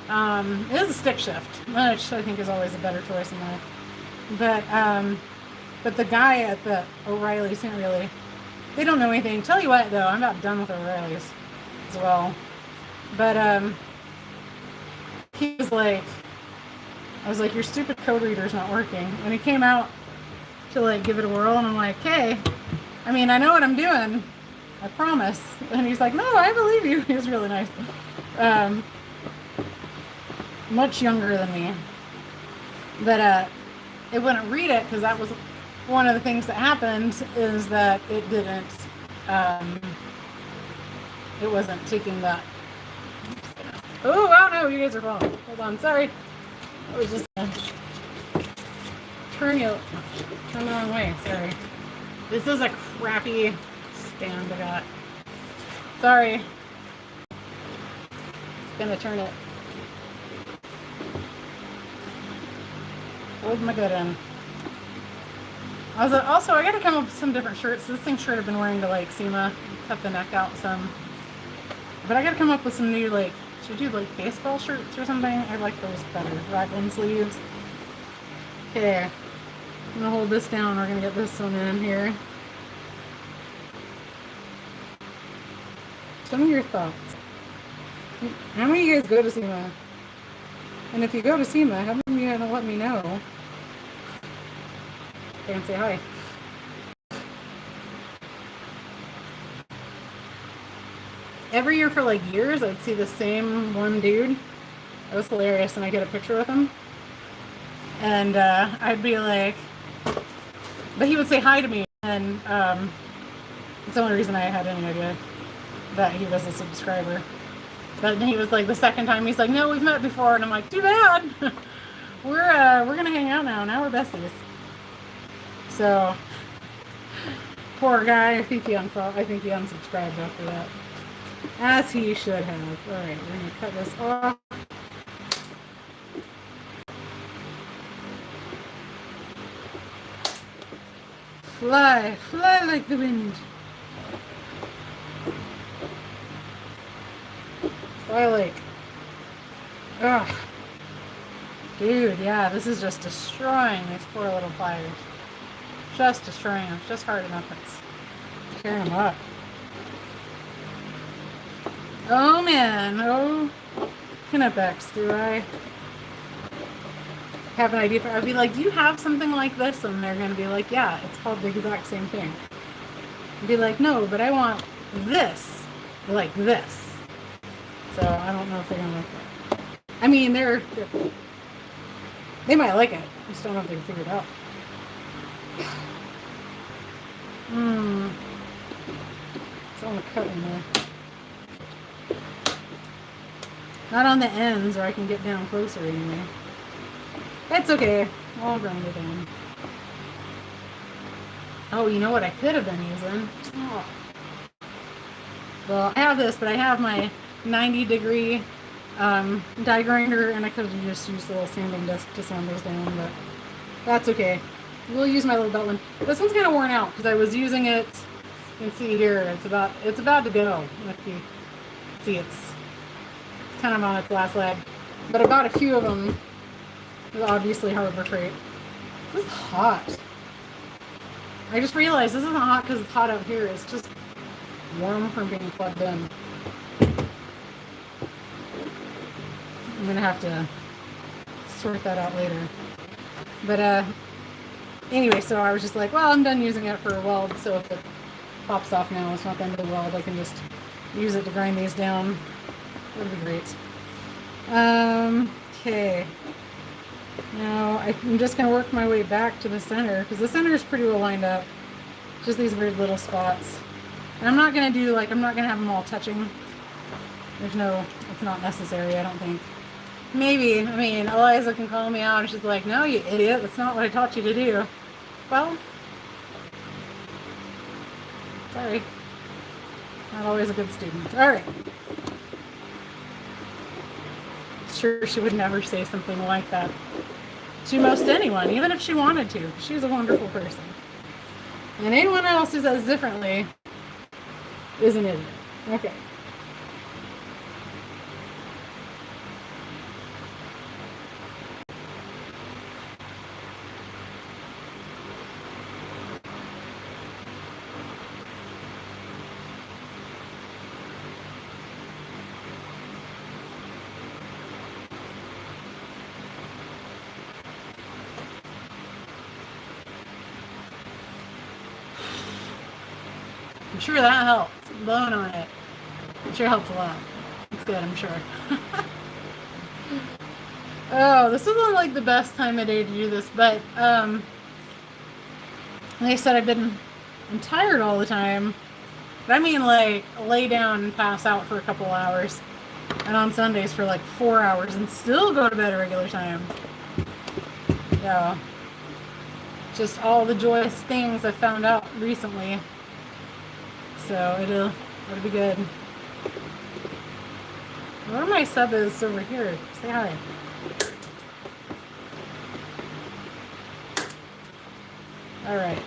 It is a stick shift, which I think is always a better choice in life. But the guy at the O'Reilly's didn't really, they don't know anything. Tell you what though, I'm about done with O'Reilly's as well. But he was like, I was like, your stupid code reader's not working. And he came out to like give it a whirl, and I'm like, hey, I mean, I know what I'm doing, I promise. And he's like, no, I believe you. He was really nice. Much younger than me. But it wouldn't read it because that was one of the things that happened, is that it didn't, it wasn't taking that. Oh no, you guys are falling. Hold on, sorry. I was just turn the wrong way, sorry. This is a crappy stand I got. Sorry. It's gonna turn it. Hold my good in. I gotta come up with some different shirts. This thing shirt I've been wearing to like SEMA, cut the neck out some. But I gotta come up with some new, like, should I do like baseball shirts or something? I like those better. Raglan sleeves. Okay. I'm gonna hold this down. We're gonna get this one in here. Tell me your thoughts. How many of you guys go to SEMA? And if you go to SEMA, how many of you gonna let me know? And say hi. Every year for like years, I'd see the same one dude. It was hilarious, and I get a picture with him. And I'd be like, but he would say hi to me, and it's the only reason I had any idea that he was a subscriber. But he was like, the second time, he's like, no, we've met before, and I'm like, too bad. we're gonna hang out now. Now we're besties. So poor guy. I think he unsubscribed after that, as he should have. All right, we're gonna cut this off. Fly like the wind. Fly like. Ugh. Dude, yeah, this is just destroying these poor little pliers. Just destroying them. It's just hard enough. It's tearing them up. Oh man. Oh. Knipex, do I have an idea for? I'd be like, do you have something like this? And they're going to be like, yeah, it's called the exact same thing. I'd be like, no, but I want this. Like this. So I don't know if they're going to like that. I mean, they might like it. I just don't know if they can figure it out. It's on the cut in there. Not on the ends where I can get down closer anyway. It's okay. I'll grind it down. Oh, you know what I could have been using? Oh. Well, I have this, but I have my 90-degree die grinder, and I could have just used the little sanding disc to sand those down, but that's okay. We'll use my little belt one. This one's kind of worn out because I was using it. You can see here, it's about to go. If you see, it's kind of on its last leg. But I bought a few of them. It was obviously Harbor Freight. This is hot. I just realized this isn't hot because it's hot out here. It's just warm from being plugged in. I'm gonna have to sort that out later. But anyway, so I was just like, well, I'm done using it for a weld, so if it pops off now, it's not the end of the weld. I can just use it to grind these down. That'd be great. Okay. Now I'm just gonna work my way back to the center because the center is pretty well lined up. Just these weird little spots. And I'm not gonna have them all touching. It's not necessary, I don't think. Maybe, I mean, Eliza can call me out and she's like, no, you idiot, that's not what I taught you to do. Well, sorry. Not always a good student. All right. Sure, she would never say something like that to most anyone, even if she wanted to. She's a wonderful person. And anyone else who says differently is an idiot. Okay. I'm sure that helped. Blowing on it. I'm sure it helps a lot. It's good, I'm sure. Oh, this isn't like the best time of day to do this, but like I said, I'm tired all the time. But I mean like lay down and pass out for a couple hours. And on Sundays for like 4 hours and still go to bed at regular time. Yeah. Just all the joyous things I found out recently. So it'll be good. Where my sub is over here. Say hi. Alright.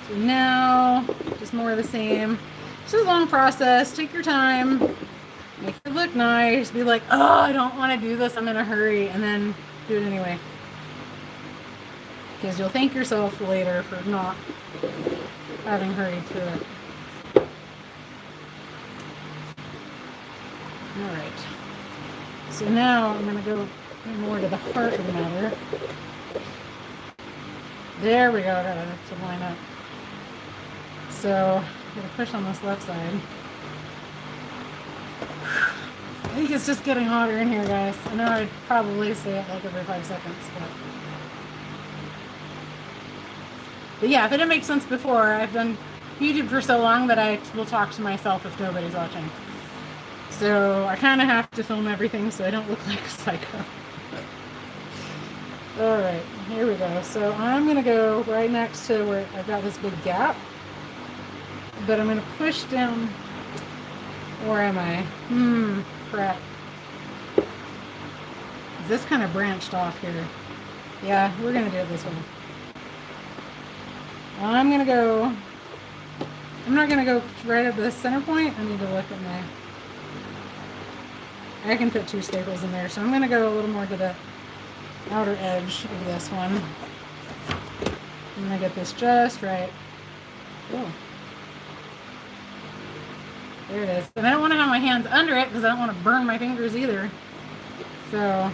So now, just more of the same. It's just a long process. Take your time. Make it look nice. Be like, oh, I don't want to do this. I'm in a hurry. And then do it anyway. Because you'll thank yourself later for not having hurried through it. All right. So now I'm going to go more to the heart of the matter. There we go. That's to line up. So I'm going to push on this left side. I think it's just getting hotter in here, guys. I know I'd probably say it like every 5 seconds, but yeah, if it didn't make sense before, I've done YouTube for so long that I will talk to myself if nobody's watching. So I kind of have to film everything so I don't look like a psycho. All right, here we go. So I'm going to go right next to where I've got this big gap, but I'm going to push down. Where am I? Crap. This kind of branched off here. Yeah, we're going to do it this way. I'm going to go, I'm not going to go right at the center point. I need to look at my, I can fit 2 staples in there. So I'm going to go a little more to the outer edge of this one. I'm going to get this just right. Cool. There it is. And I don't want to have my hands under it because I don't want to burn my fingers either. So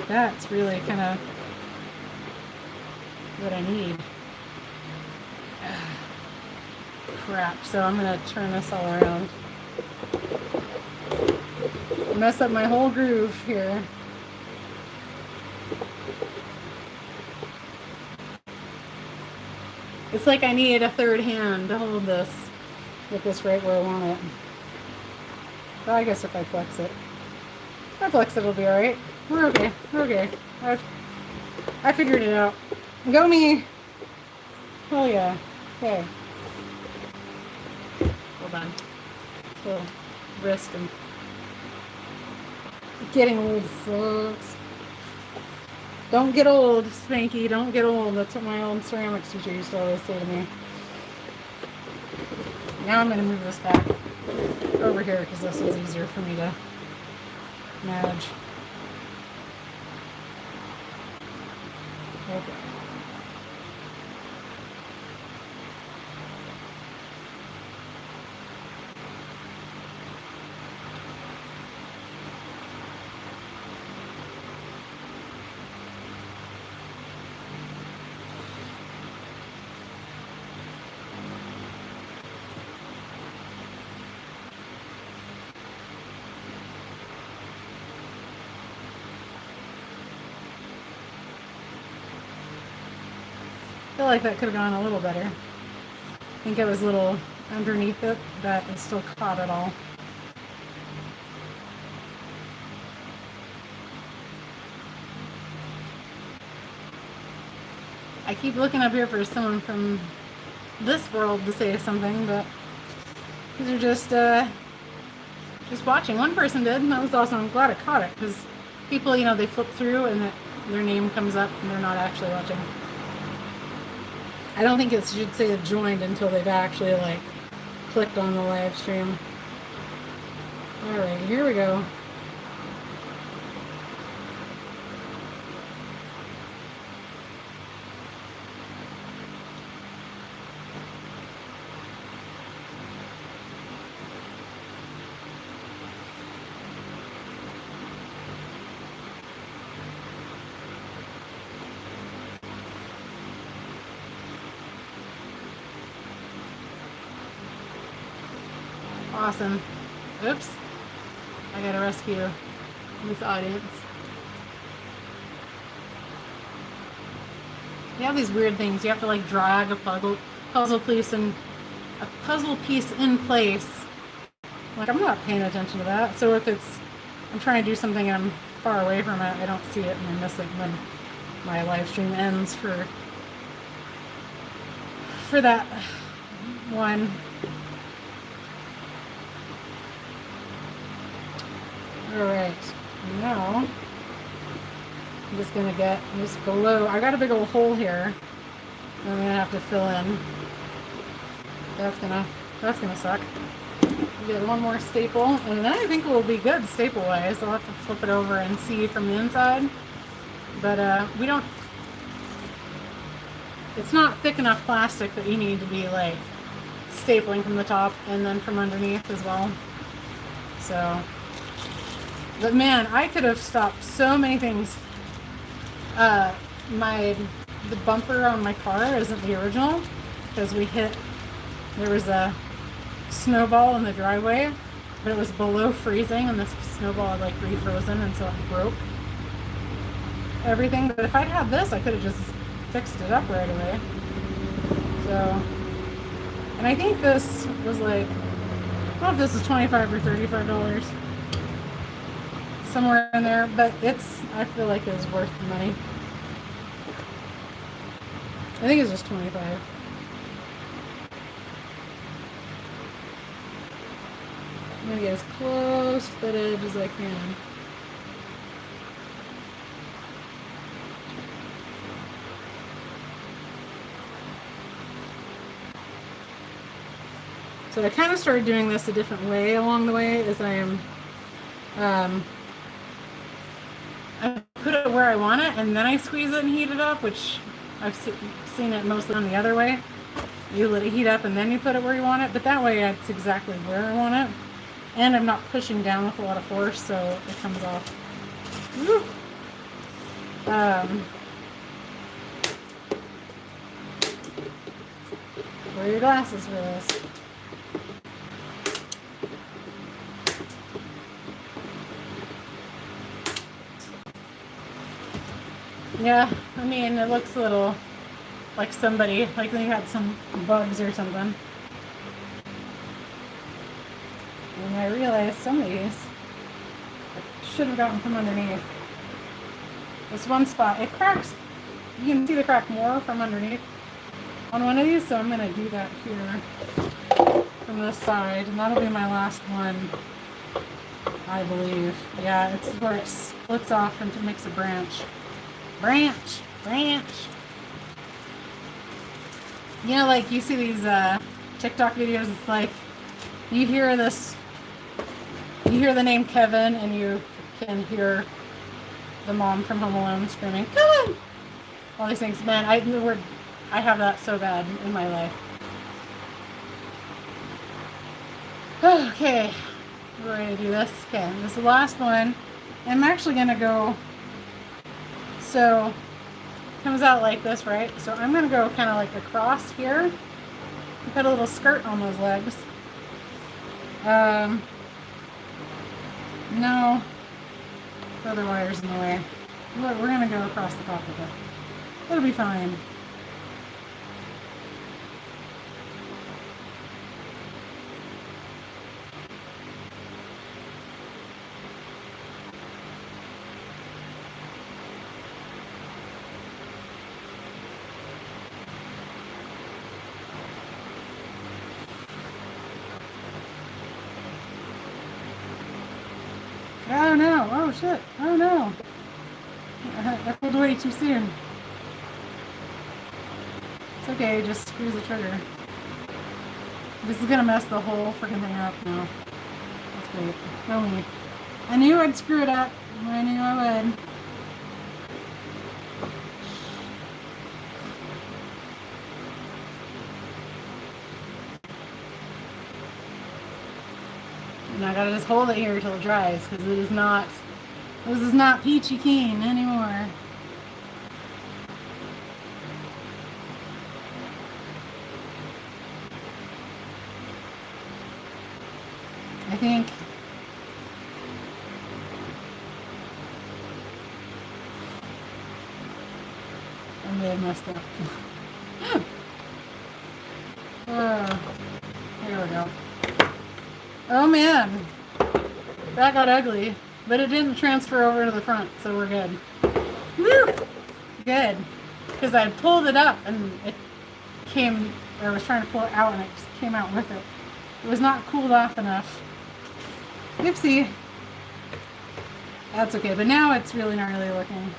that's really kind of what I need. Crap. So I'm going to turn this all around. Mess up my whole groove here. It's like I need a third hand to hold this. Get this right where I want it. But I guess if I flex it. If I flex it, it'll be alright. We're okay. We're okay. I figured it out. Go me! Oh yeah. Okay. Hold on. Little wrist and getting old, folks. Don't get old, Spanky. Don't get old. That's what my old ceramics teacher used to always say to me. Now I'm going to move this back over here because this is easier for me to manage. Okay. I feel like that could have gone a little better. I think it was a little underneath it, but it still caught it all. I keep looking up here for someone from this world to say something, but these are just watching. One person did, and that was awesome. I'm glad I caught it, because people, you know, they flip through and their name comes up and they're not actually watching. I don't think it should say joined until they've actually, like, clicked on the live stream. Alright, here we go. Awesome. Oops. I gotta rescue this audience. You have these weird things. You have to like drag a puzzle piece in place. Like, I'm not paying attention to that. So if I'm trying to do something and I'm far away from it, I don't see it and I miss it when my live stream ends for that one. Alright, now I'm just going to get just below. I got a big old hole here I'm going to have to fill in. That's gonna suck. Get one more staple, and then I think we'll be good staple-wise. I'll have to flip it over and see from the inside. But it's not thick enough plastic that you need to be like stapling from the top and then from underneath as well. So, but man, I could have stopped so many things. The bumper on my car isn't the original because there was a snowball in the driveway, but it was below freezing and the snowball had like refrozen, and so it broke everything. But if I'd had this, I could have just fixed it up right away. So, and I think this was like, I don't know if this is $25 or $35, somewhere in there, but I feel like it was worth the money. I think it's just 25. I'm gonna get as close to that edge as I can. So I kind of started doing this a different way along the way as I am. I put it where I want it, and then I squeeze it and heat it up, which I've seen it mostly on the other way. You let it heat up and then you put it where you want it, but that way it's exactly where I want it. And I'm not pushing down with a lot of force, so it comes off. Woo. Wear your glasses for this. Yeah, I mean, it looks a little like somebody, like they had some bugs or something. And I realized some of these should have gotten from underneath. This one spot, it cracks. You can see the crack more from underneath on one of these, so I'm going to do that here from this side, and that'll be my last one, I believe. Yeah, it's where it splits off and makes a branch. Branch. You know, like you see these TikTok videos, it's like you hear the name Kevin and you can hear the mom from Home Alone screaming, Kevin! All these things. Man, I have that so bad in my life. Okay, we're ready to do this. Okay, this is the last one. I'm actually going to go, so it comes out like this, right? So I'm going to go kind of like across here. Put a little skirt on those legs. No, other wires in the way. Look, we're going to go across the top of it. It'll be fine. Oh no, oh shit, oh no. I pulled away too soon. It's okay, just squeeze the trigger. This is gonna mess the whole freaking thing up now. That's great. Go me. I knew I'd screw it up. I knew I would. And I gotta just hold it here until it dries, because this is not peachy keen anymore. I think I may have messed up. Oh, here we go. Oh man, that got ugly, but it didn't transfer over to the front, so we're good. Woo! Good, because I pulled it up and it came, or I was trying to pull it out and it just came out with it. It was not cooled off enough. Oopsie. That's okay, but now it's really gnarly looking.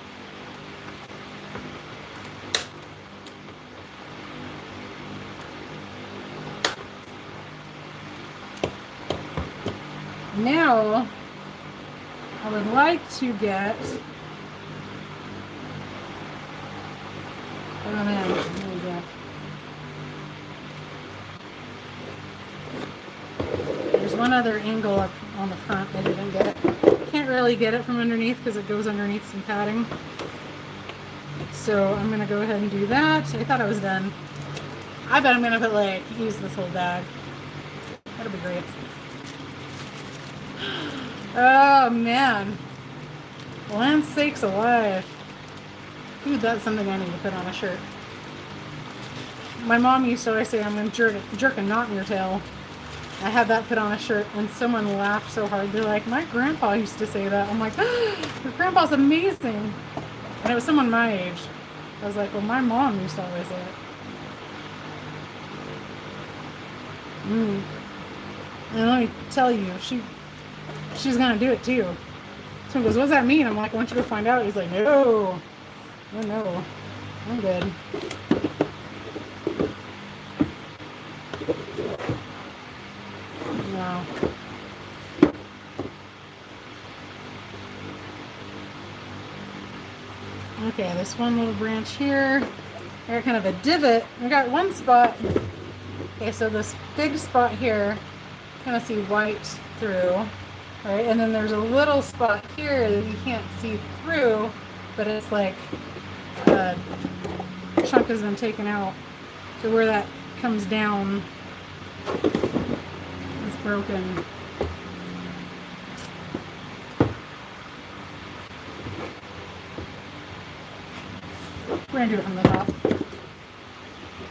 Now, I would like to get, oh man, there we go. There's one other angle up on the front. I didn't get it. Can't really get it from underneath because it goes underneath some padding. So I'm going to go ahead and do that. I thought I was done. I bet I'm going to put like, use this whole bag. That'll be great. Oh man. Land sakes alive. Dude, that's something I need to put on a shirt. My mom used to always say, I'm going to jerk a knot in your tail. I had that put on a shirt and someone laughed so hard. They're like, my grandpa used to say that. I'm like, your grandpa's amazing. And it was someone my age. I was like, well, my mom used to always say it. And let me tell you, she's going to do it too. Someone goes, what does that mean? I'm like, why don't you go find out? He's like, no. No. I'm good. No. Okay, this one little branch here. I got kind of a divot. I got one spot. Okay, so this big spot here, kind of see white through, right? And then there's a little spot here that you can't see through, but it's like a chunk has been taken out. So where that comes down is broken. We're gonna do it from the top.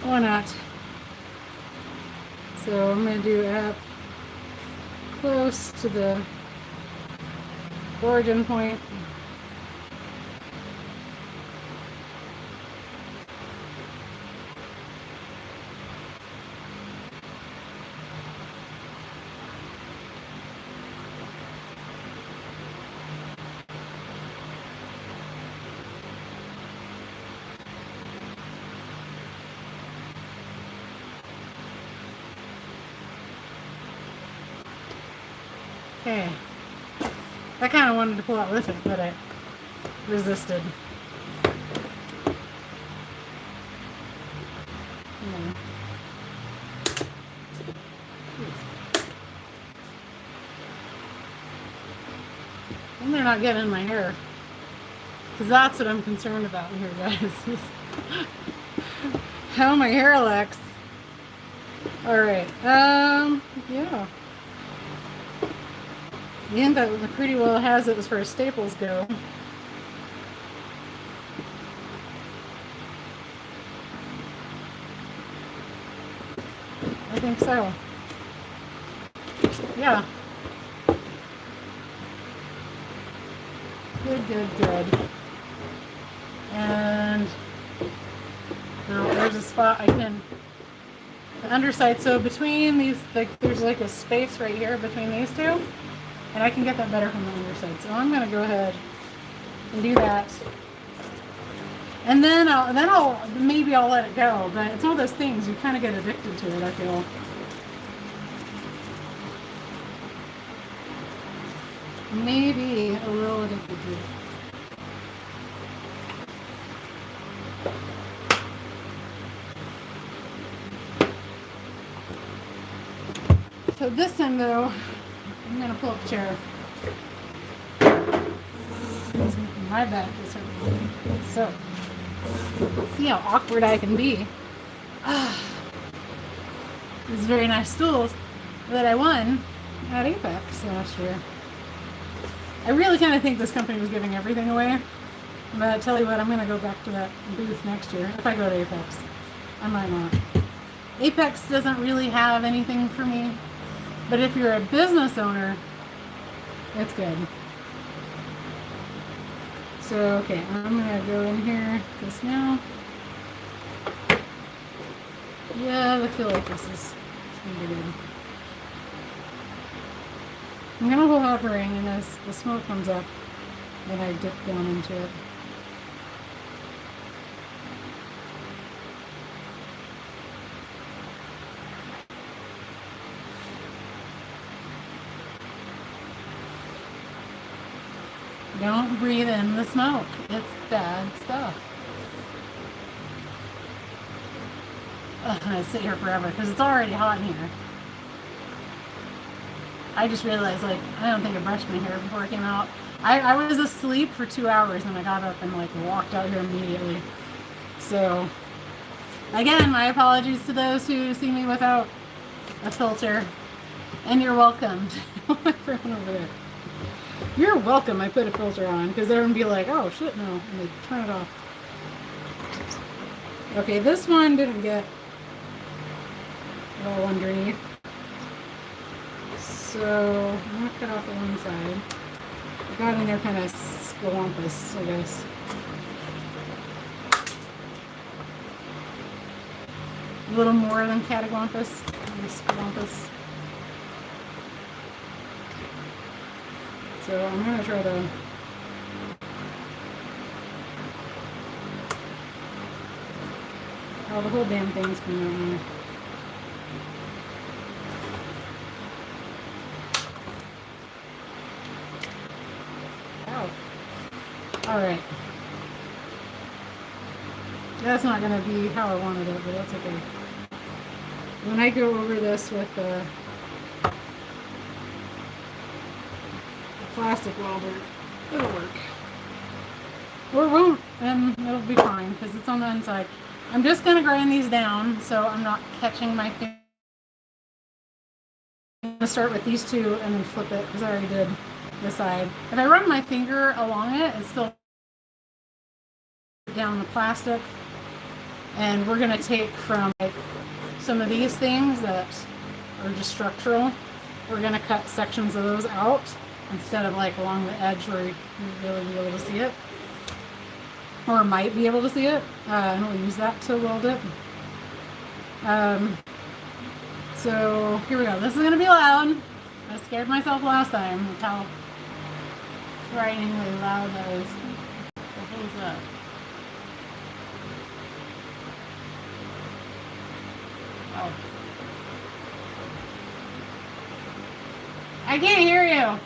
Why not? So I'm gonna do it close to the origin point. Okay, I kind of wanted to pull out with it, but I resisted. And they're not getting in my hair, because that's what I'm concerned about here, guys. How my hair looks. All right, yeah. The end that pretty well has it as far as staples go. I think so. Yeah. Good. And now there's a spot I can, the underside, so between these, like, there's like a space right here between these two. And I can get that better from the underside. So I'm going to go ahead and do that. And then maybe I'll let it go. But it's one of those things, you kind of get addicted to it, I feel. Maybe a little addicted to it. So this time though, I'm going to pull up a chair. My back is hurting. So, see how awkward I can be. These very nice stools that I won at Apex last year. I really kind of think this company was giving everything away. But I tell you what, I'm going to go back to that booth next year. If I go to Apex. I might not. Apex doesn't really have anything for me. But if you're a business owner, it's good. So, okay, I'm going to go in here just now. Yeah, I feel like this is going to be good. I'm going to hold hovering, and as the smoke comes up, then I dip down into it. Don't breathe in the smoke. It's bad stuff. Ugh, I'm going to sit here forever because it's already hot in here. I just realized, like, I don't think I brushed my hair before I came out. I was asleep for 2 hours and I got up and like walked out here immediately. So, again, my apologies to those who see me without a filter. And you're welcome. Everyone over there. You're welcome I put a filter on, because they're going to be like, oh shit, no. And they turn it off. Okay, this one didn't get all underneath. So, I'm going to cut off the one side. I got in there kind of scalumpus, I guess. A little more than catagwampus. Scalumpus. So I'm going to try to... Oh, the whole damn thing's coming out now. Alright. That's not going to be how I wanted it, but that's okay. When I go over this with the plastic welder, it'll work. Or it won't, and it'll be fine, because it's on the inside. I'm just going to grind these down so I'm not catching my finger. I'm going to start with these two and then flip it, because I already did this side. If I run my finger along it, it's still down the plastic, and we're going to take from like some of these things that are just structural. We're going to cut sections of those out instead of like along the edge where you really be able to see it, or might be able to see it, and we'll use that to weld it. So here we go. This is going to be loud. I scared myself last time with how frighteningly loud that is. What was that? Oh. I can't hear you.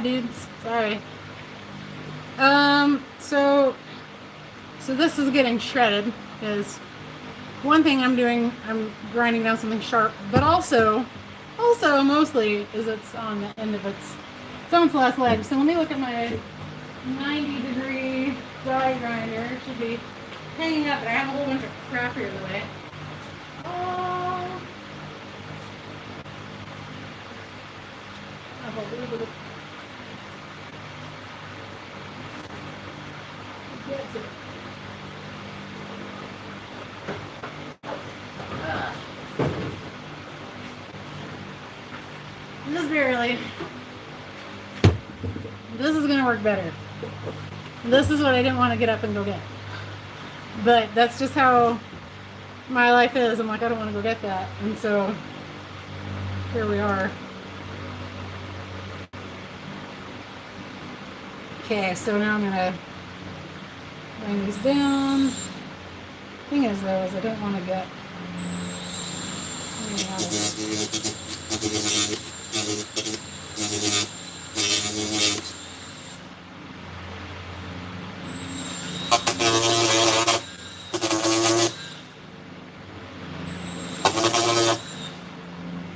dudes. Sorry. So this is getting shredded. Is one thing I'm doing. I'm grinding down something sharp, but also mostly is it's on the end of its last leg. So let me look at my 90-degree die grinder. It should be hanging up, but I have a whole bunch of crap here in the way. Oh. I have a little bit of gets it. Just barely. This is gonna work better. This is what I didn't want to get up and go get. But that's just how my life is. I'm like, I don't want to go get that. And so here we are. Okay, so now I'm gonna bring these down. Thing is though, is I don't want to get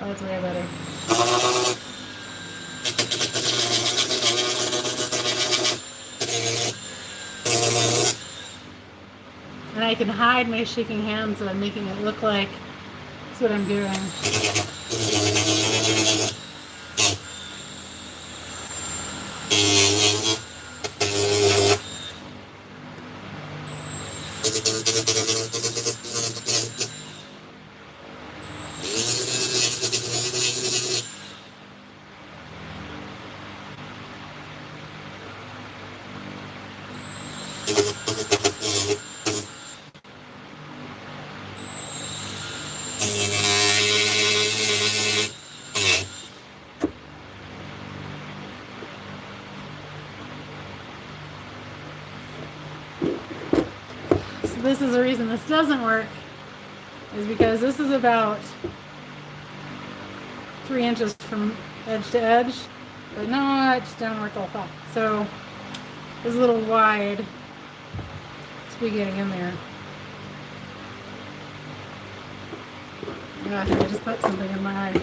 oh, that's way better. And I can hide my shaking hand, so I'm making it look like that's what I'm doing. This is the reason this doesn't work, is because this is about 3 inches from edge to edge, but not downward all flat. So it's a little wide to be getting in there. Gosh, I just put something in my eye.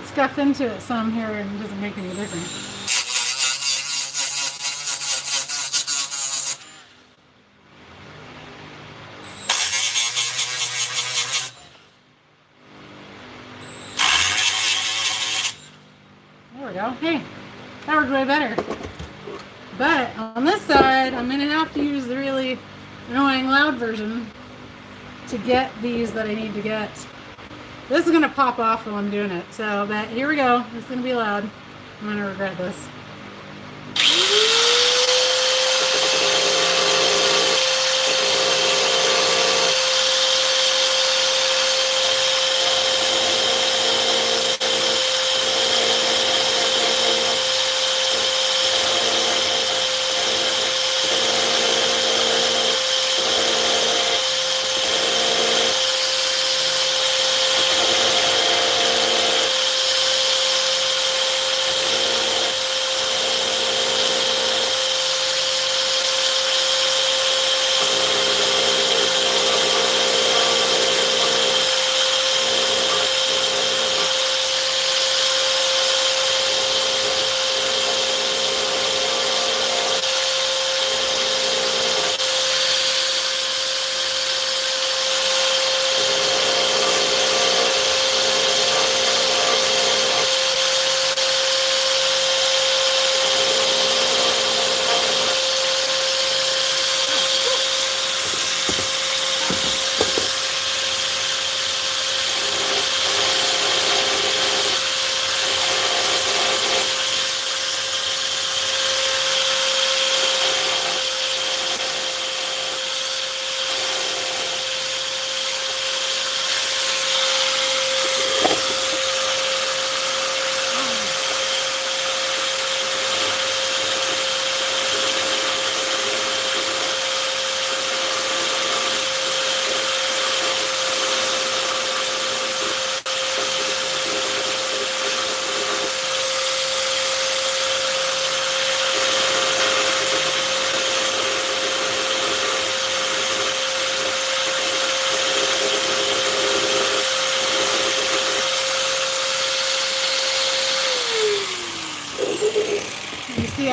Scuff into it some here and it doesn't make any difference. There we go. Hey, that worked way better. But on this side, I'm going to have to use the really annoying loud version to get these that I need to get. This is going to pop off while I'm doing it. So, but here we go. It's going to be loud. I'm going to regret this.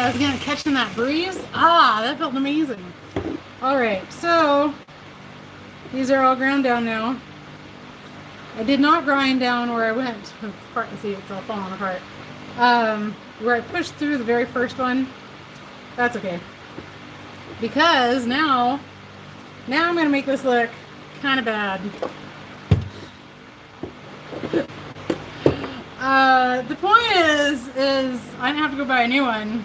guys, again, catching that breeze. Ah, that felt amazing. All right, so these are all ground down now. I did not grind down where I went. Part and see it's all falling apart. Where I pushed through the very first one. That's okay. Because now I'm gonna make this look kind of bad. The point is I have to go buy a new one,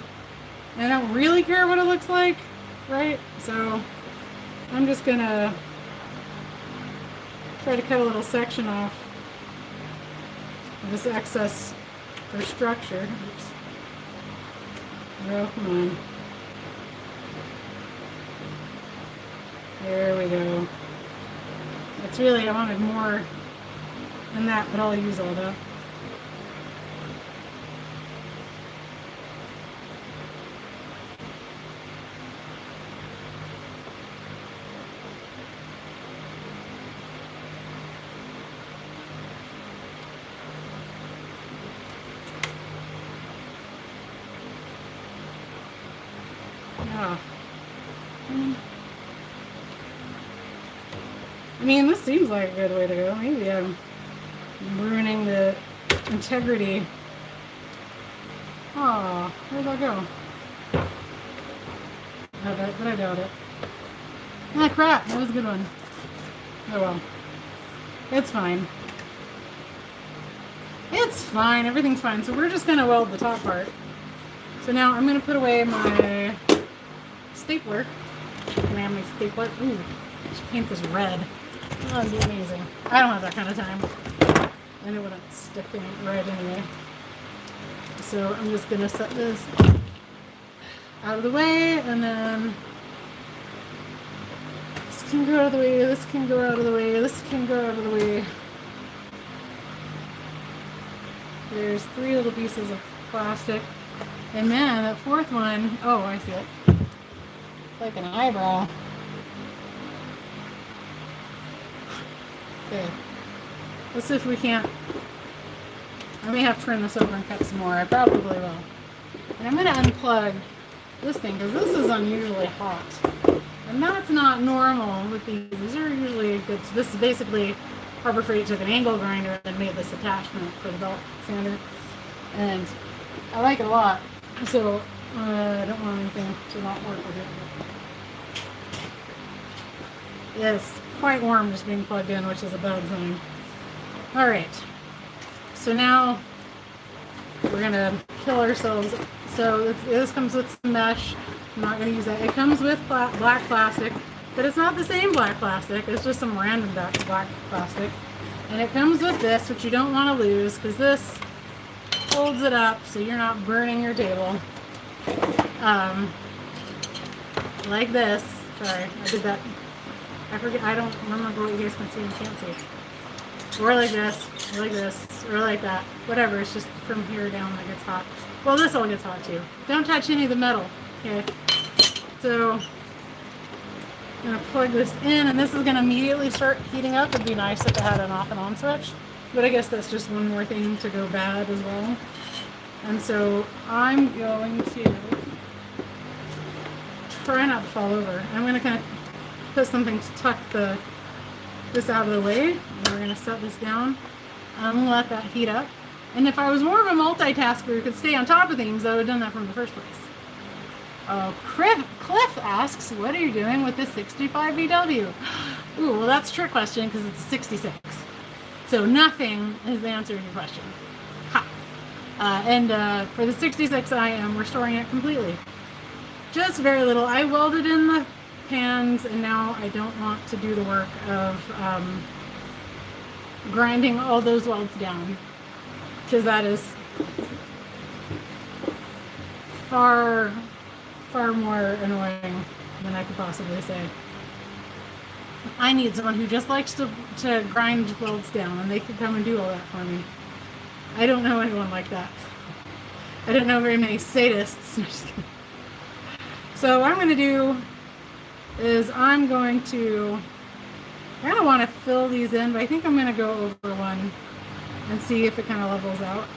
and I don't really care what it looks like, right? So I'm just gonna try to cut a little section off of this excess for structure. Oops. Oh, come on. There we go. It's really, I wanted more than that, but I'll use all that. I mean, this seems like a good way to go. Maybe I'm ruining the integrity. Oh, where'd that go? I bet, but I doubt it. Ah, crap. That was a good one. Oh well. It's fine. It's fine. Everything's fine. So we're just going to weld the top part. So now I'm going to put away my stapler. Can I have my stapler? Ooh, I should paint this red. Oh, that'd be amazing. I don't have that kind of time. And it wouldn't stick in red anyway. So I'm just going to set this out of the way, and then this can go out of the way, this can go out of the way, this can go out of the way. There's 3 little pieces of plastic. And man, that fourth one, oh, I see it. It's like an eyebrow. Okay. Let's see if we can't. I may have to turn this over and cut some more. I probably will. And I'm going to unplug this thing because this is unusually hot. And that's not normal with these. These are usually good. So this is basically Harbor Freight took an angle grinder and made this attachment for the belt sander. And I like it a lot. So I don't want anything to not work with it. Yeah, it's quite warm just being plugged in, which is a bad sign. Alright, so now we're going to kill ourselves. So this comes with some mesh. I'm not going to use that. It comes with black plastic, but it's not the same black plastic. It's just some random black plastic. And it comes with this, which you don't want to lose, because this holds it up so you're not burning your table. Like this. Sorry, I did that. I forget. I don't remember what you guys can see and can't see. Or like this, or like this, or like that. Whatever. It's just from here down that gets hot. Well, this all gets hot too. Don't touch any of the metal. Okay. So I'm gonna plug this in, and this is gonna immediately start heating up. It'd be nice if it had an off and on switch, but I guess that's just one more thing to go bad as well. And so I'm going to try not to fall over. I'm gonna kind of put something to tuck this out of the way. And we're gonna set this down. I'm gonna let that heat up. And if I was more of a multitasker who could stay on top of things, I would have done that from the first place. Cliff asks, what are you doing with this 65 VW? Ooh, well that's a trick question because it's a 66. So nothing is the answer to your question. Ha! And for the 66 I am restoring it completely. Just very little. I welded in the pans, and now I don't want to do the work of grinding all those welds down, because that is far more annoying than I could possibly say. I need someone who just likes to grind welds down, and they could come and do all that for me. I don't know anyone like that. I don't know very many sadists. So what I'm going to do is I'm going to want to fill these in, but I think I'm going to go over one and see if it kind of levels out.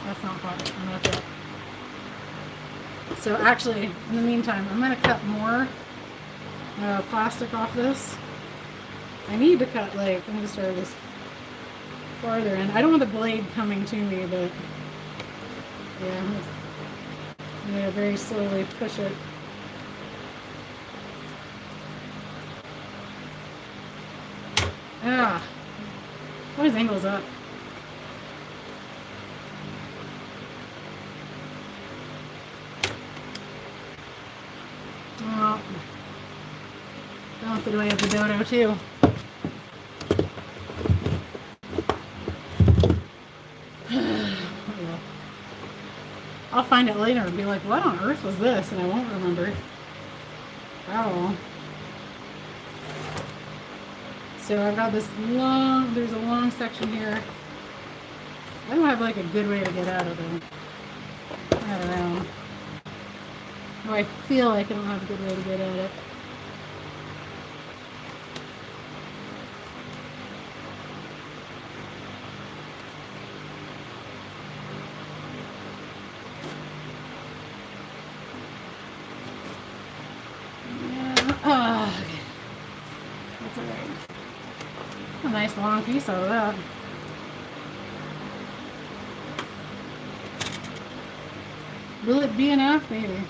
That's not hot enough yet. So actually, in the meantime, I'm going to cut more plastic off this. I need to cut, like, I'm going to start this farther in. I don't want the blade coming to me, but yeah, I'm going to very slowly push it. Ah, always angles up. Oh, don't put away the dodo too. I'll find it later and be like, what on earth was this? And I won't remember. Oh. So I've got this long, there's a long section here. I don't have like a good way to get out of it. Out around. Oh, I feel like I don't have a good way to get at it. Oh, okay. That's alright. A nice long piece out of that. Will it be enough? Maybe.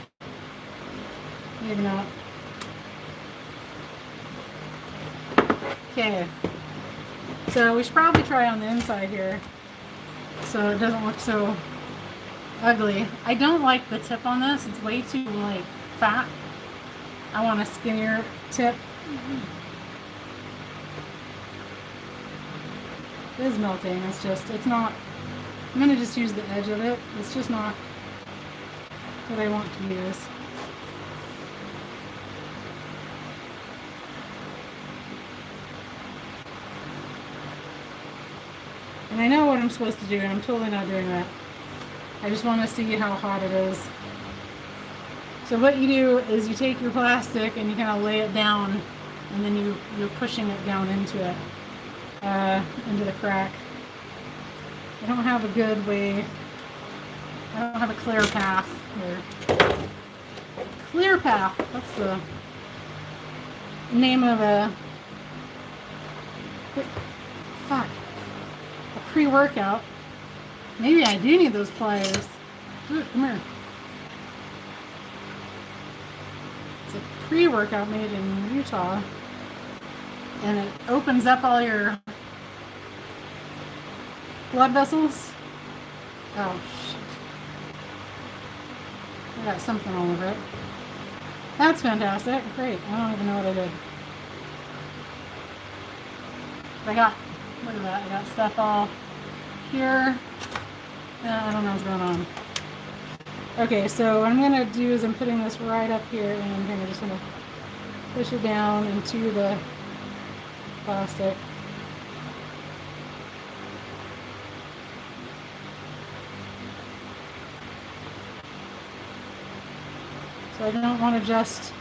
Maybe not. Okay. So we should probably try on the inside here, so it doesn't look so ugly. I don't like the tip on this. It's way too like fat. I want a skinnier tip. It is melting. It's just, it's not, I'm going to just use the edge of it. It's just not what I want to use. And I know what I'm supposed to do, and I'm totally not doing that. I just want to see how hot it is. So what you do is you take your plastic and you kind of lay it down, and then you're pushing it down into it, into the crack. I don't have a good way, I don't have a clear path here. Clear path, that's the name of a, fuck, a pre-workout. Maybe I do need those pliers. Ooh, come here. It's a pre-workout made in Utah, and it opens up all your blood vessels. Oh shit. I got something all over it. That's fantastic. Great. I don't even know what I did. But I got, look at that, I got stuff all here. I don't know what's going on. Okay, so what I'm going to do is I'm putting this right up here, and I'm going to just going to push it down into the plastic. So I don't want to just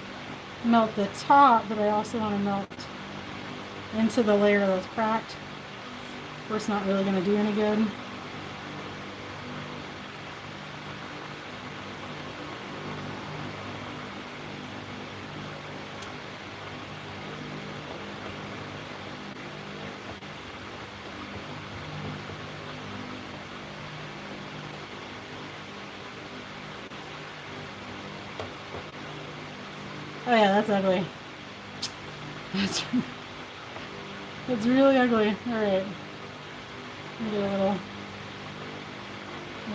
melt the top, but I also want to melt into the layer that's cracked. Of course, not really going to do any good. Oh yeah, that's ugly. It's really ugly. Alright. Get a little,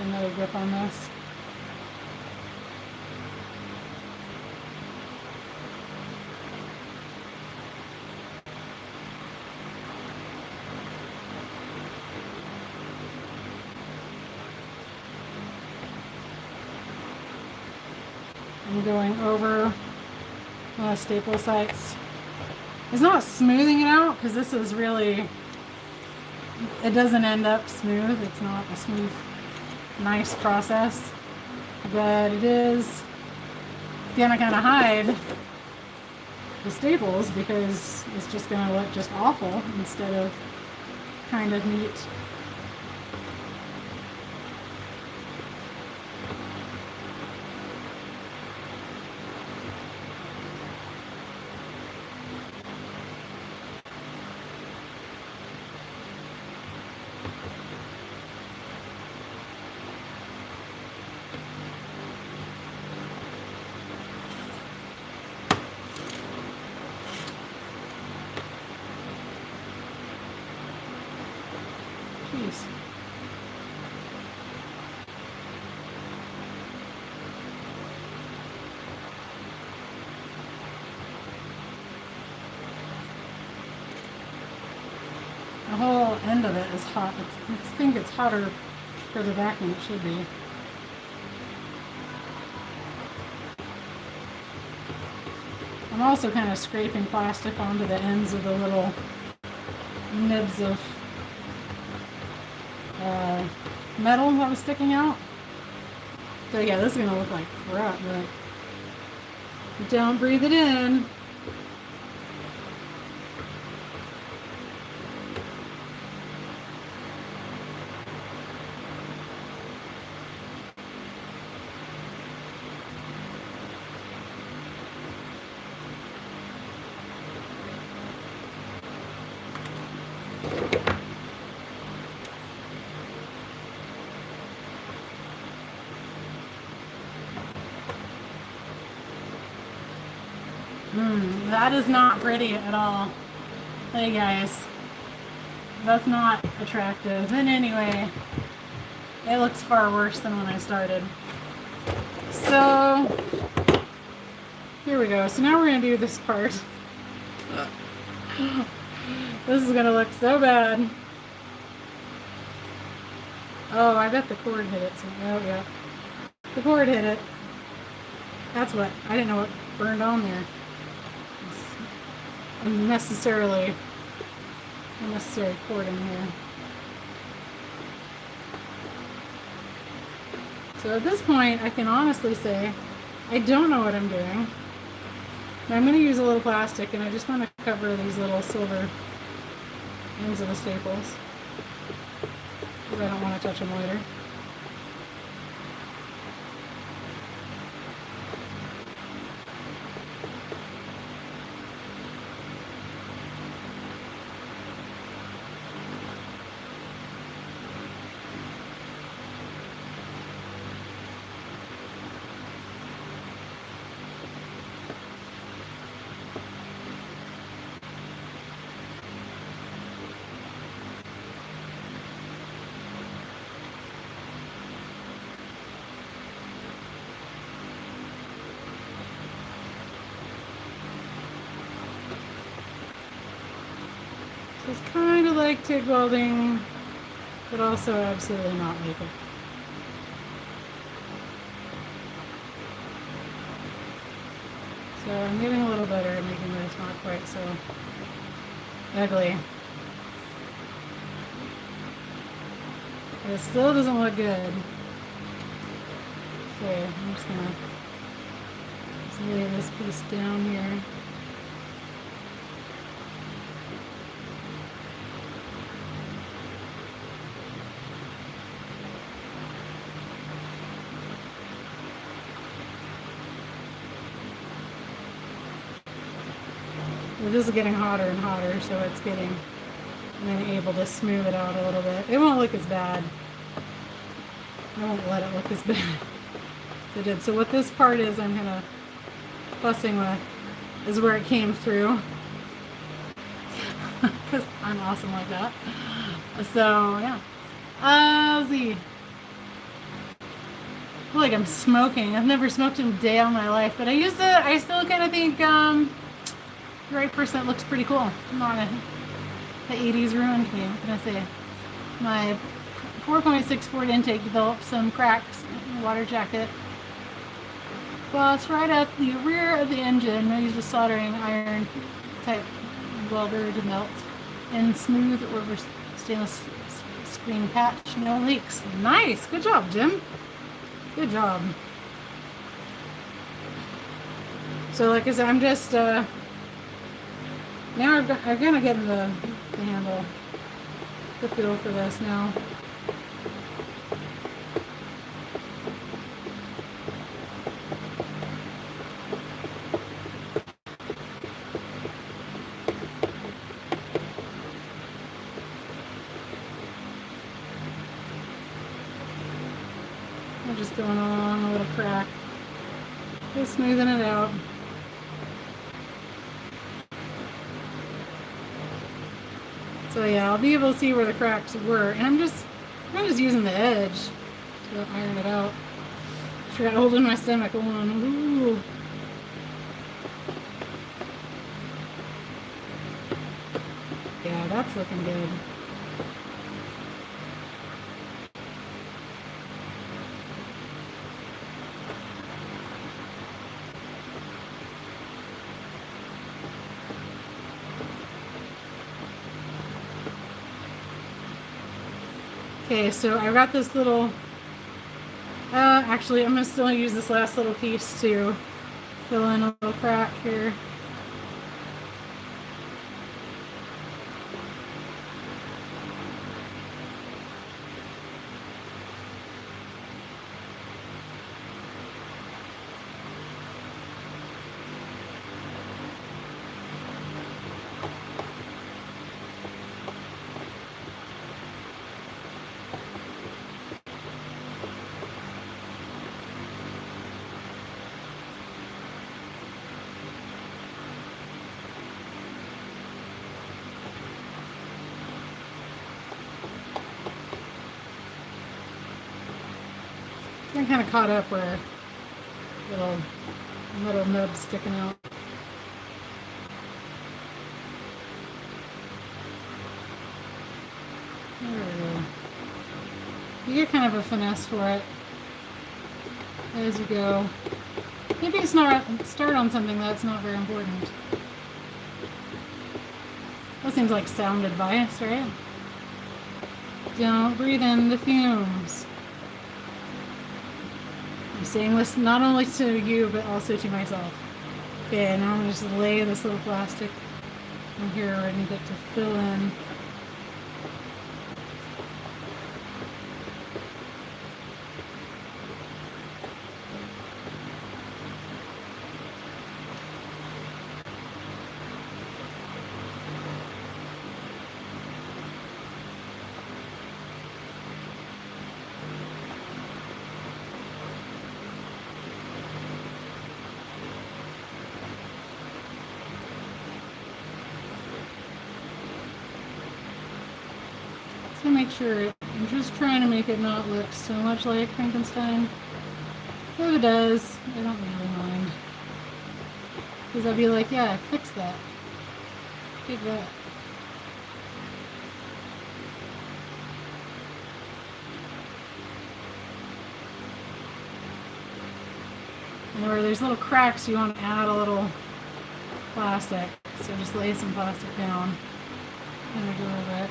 another grip on this. I'm going over staple sites. It's not smoothing it out because this is really, it doesn't end up smooth. It's not a smooth, nice process, but it is gonna kind of hide the staples because it's just gonna look just awful instead of kind of neat. piece. The whole end of it is hot. I think it's hotter further back than it should be. I'm also kind of scraping plastic onto the ends of the little nibs of metal that was sticking out. So yeah, this is going to look like crap, but don't breathe it in. That is not pretty at all. Hey guys, that's not attractive. And anyway, it looks far worse than when I started. So, here we go. So now we're going to do this part. This is going to look so bad. Oh, I bet the cord hit it. Oh, yeah. The cord hit it. That's what, I didn't know what burned on there. Unnecessary cord in here. So at this point, I can honestly say I don't know what I'm doing. I'm going to use a little plastic, and I just want to cover these little silver ends of the staples because I don't want to touch them later. So it's kind of like TIG welding, but also absolutely not like it. So I'm getting a little better at making this not quite so ugly. But it still doesn't look good. Okay, I'm just gonna lay this piece down here. This is getting hotter and hotter, so it's getting, I'm able to smooth it out a little bit. It won't look as bad. I won't let it look as bad as it did. So what this part is I'm gonna fussing with is where it came through. Because I'm awesome like that. So yeah. Let's see. I feel like I'm smoking. I've never smoked in a day of my life, but I still kind of think the right percent looks pretty cool. The 80s ruined me. What can I say? My 4.6 Ford intake developed some cracks in the water jacket. Well, it's right at the rear of the engine. I used a soldering iron type welder to melt in smooth over stainless screen patch. No leaks. Nice. Good job, Jim. Good job. So like I said, I'm just now I'm gonna get the handle, the feel for this now. I'm just going along a little crack, just smoothing it out. So yeah, I'll be able to see where the cracks were, and I'm just using the edge to iron it out. Forgot to hold in my stomach. Hold on. Ooh. Yeah, that's looking good. Okay, so I got this little, actually I'm going to still use this last little piece to fill in a little crack here. I'm kind of caught up where little metal nubs sticking out. There we go. You get kind of a finesse for it as you go. Maybe it's not start on something that's not very important. That seems like sound advice, right? Don't breathe in the fumes. I'm saying this not only to you, but also to myself. Okay, now I'm going to just lay this little plastic in here where I need it to fill in. To make sure, I'm just trying to make it not look so much like Frankenstein. If it does, I don't really mind. Because I'll be like, yeah, fix that. Take that. And where there's little cracks, you want to add a little plastic. So just lay some plastic down. And a little bit.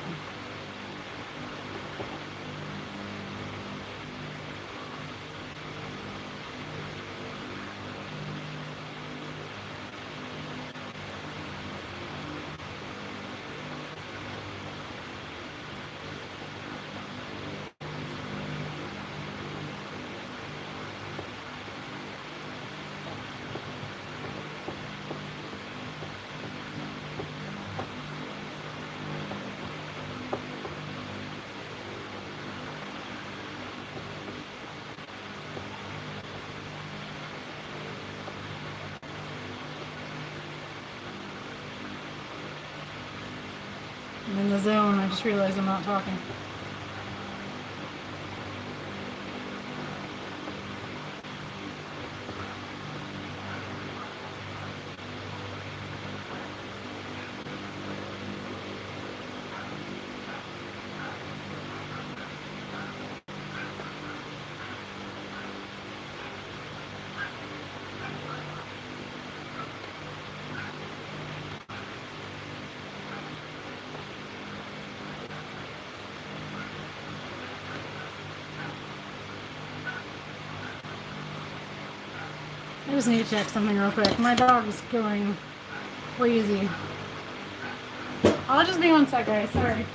I'm in the zone. I just realized I'm not talking. I just need to check something real quick. My dog is going crazy. I'll just be 1 sec, guys. Sorry.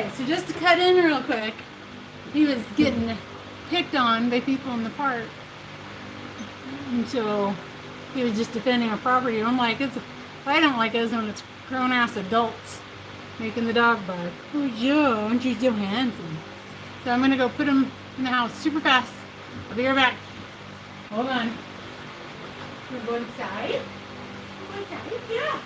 Okay, so just to cut in real quick, he was getting picked on by people in the park. And so he was just defending a property. And I'm like, what I don't like is when it's grown-ass adults making the dog bark. Oh, Joe, aren't you so handsome? So I'm going to go put him in the house super fast. I'll be right back. Hold on. We'll go inside. Go inside. Yeah.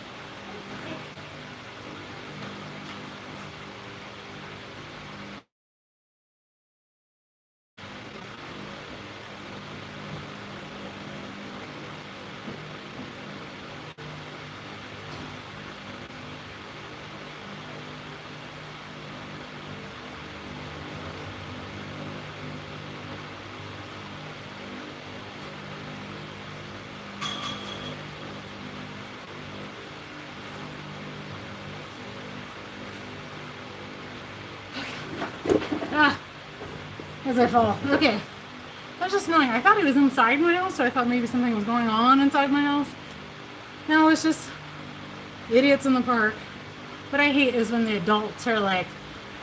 Ah, as I fall. Okay. That was just annoying. I thought he was inside my house, so I thought maybe something was going on inside my house. No, it's just idiots in the park. What I hate is when the adults are like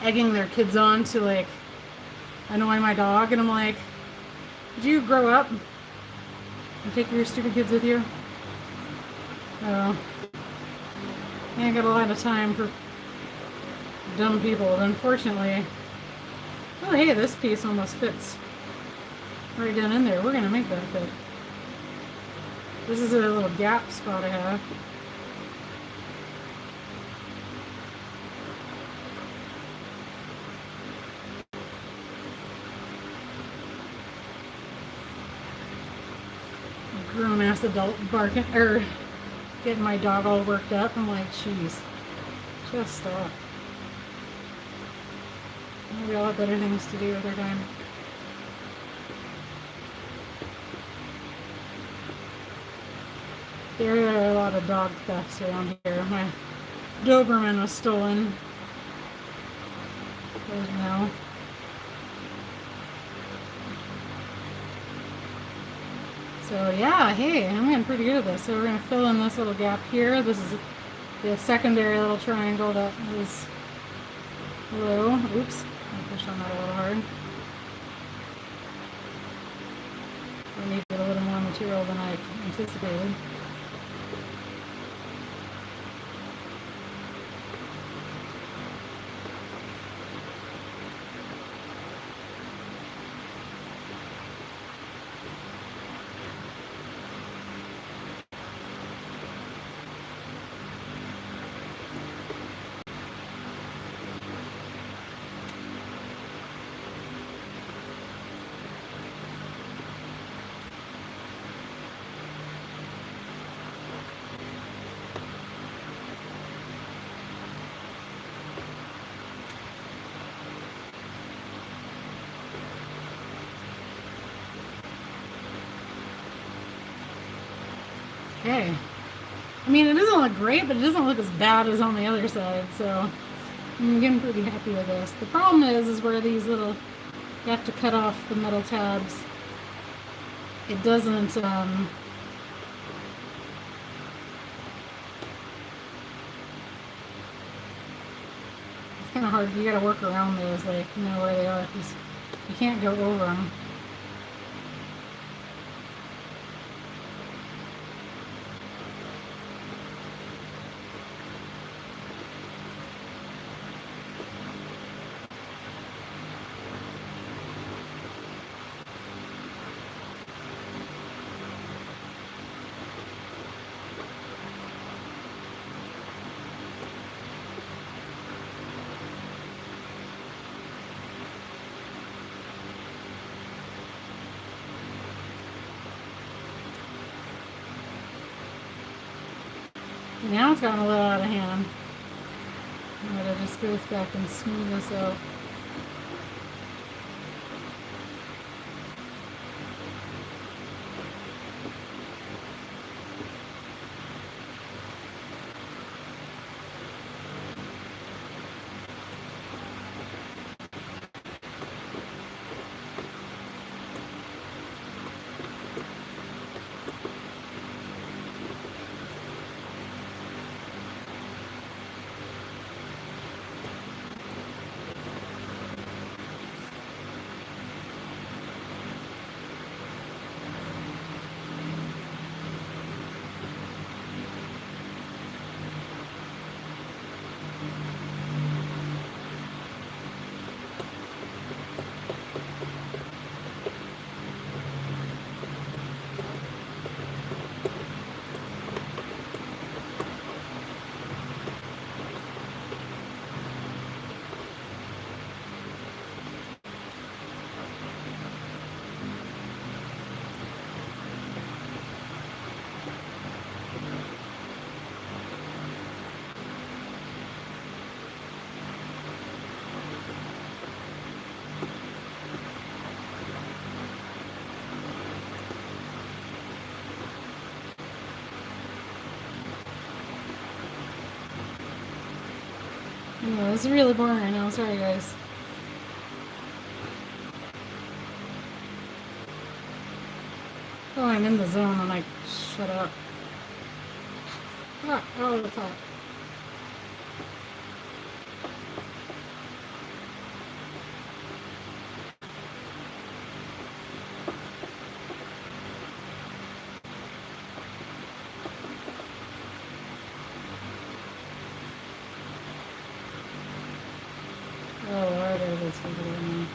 egging their kids on to like annoy my dog, and I'm like, did you grow up and take your stupid kids with you? Oh. I ain't got a lot of time for dumb people, but unfortunately. Oh, hey, this piece almost fits right down in there. We're going to make that fit. This is a little gap spot I have. Grown-ass adult barking, or getting my dog all worked up. I'm like, jeez, just stop. We all have better things to do with our time. There are a lot of dog thefts around here. My Doberman was stolen. There's no. So yeah, hey, I'm getting pretty good at this. So we're going to fill in this little gap here. This is the secondary little triangle that is low. Oops. I pushed on that a little hard. I need a little more material than I anticipated. Okay. I mean, it doesn't look great, but it doesn't look as bad as on the other side, so I'm getting pretty happy with this. The problem is where these little, you have to cut off the metal tabs. It doesn't, it's kind of hard. You gotta work around those, like, you know where they are, because you can't go over them. Now it's gotten a little out of hand. I'm going to just go back and smooth this out. Anyway, this is really boring right now. Sorry, guys. Oh, I'm in the zone. I'm like, shut up. Ah, oh, the top. Oh, Lord, there it is over there now.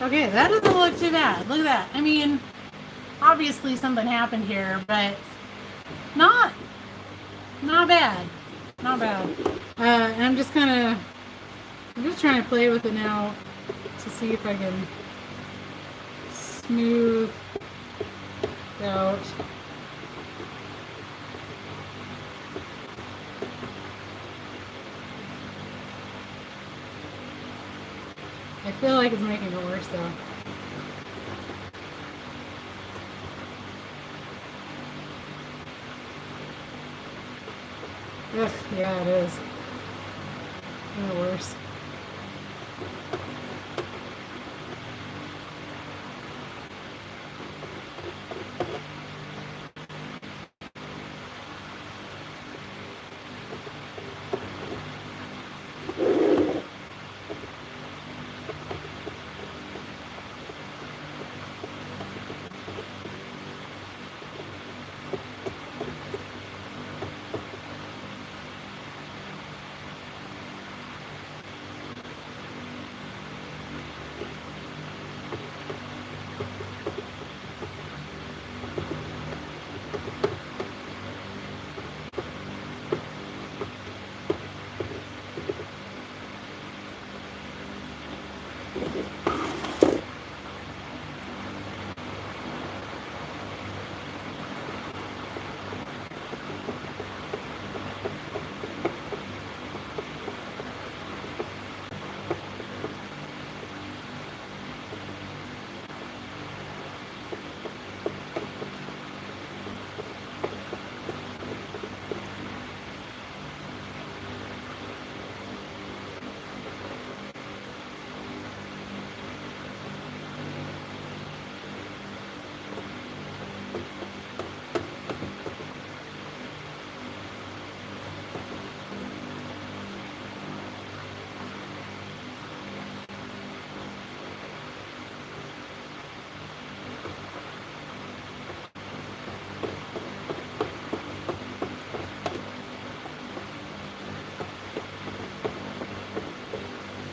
Okay, that doesn't look too bad. Look at that. I mean, obviously something happened here, but not bad. Not bad. And I'm just trying to play with it now to see if I can smooth out. I feel like it's making it worse though. Ugh, yeah, it is. Kind of worse.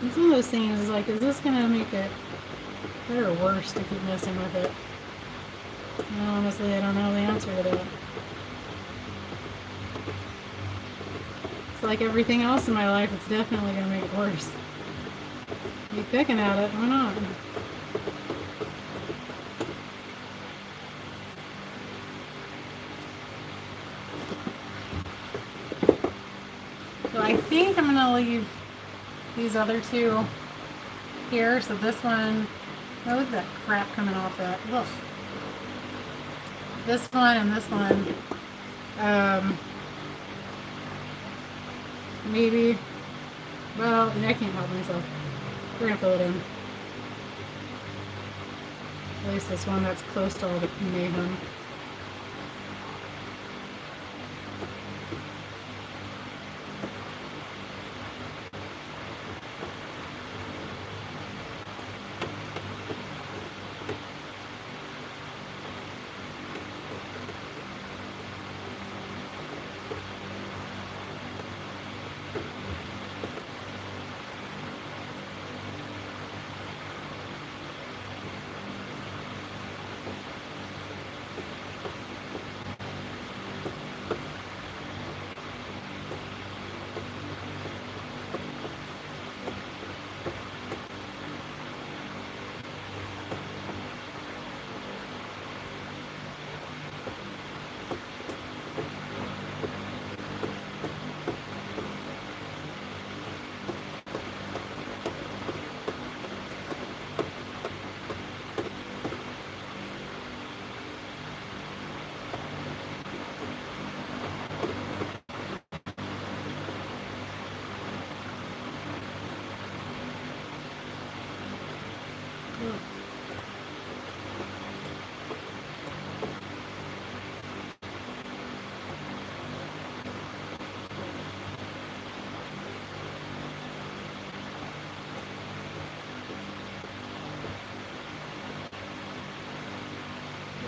It's one of those things, like, is this gonna make it better or worse to keep messing with it? And honestly, I don't know the answer to that. It's like everything else in my life, it's definitely gonna make it worse. Keep picking at it, why not? So I think I'm gonna leave these other two here. So this one, oh, look at that crap coming off that. Ugh. This one and this one. Maybe. Well, I can't help myself. We're gonna fill it in. At least this one that's close to all the mayhem.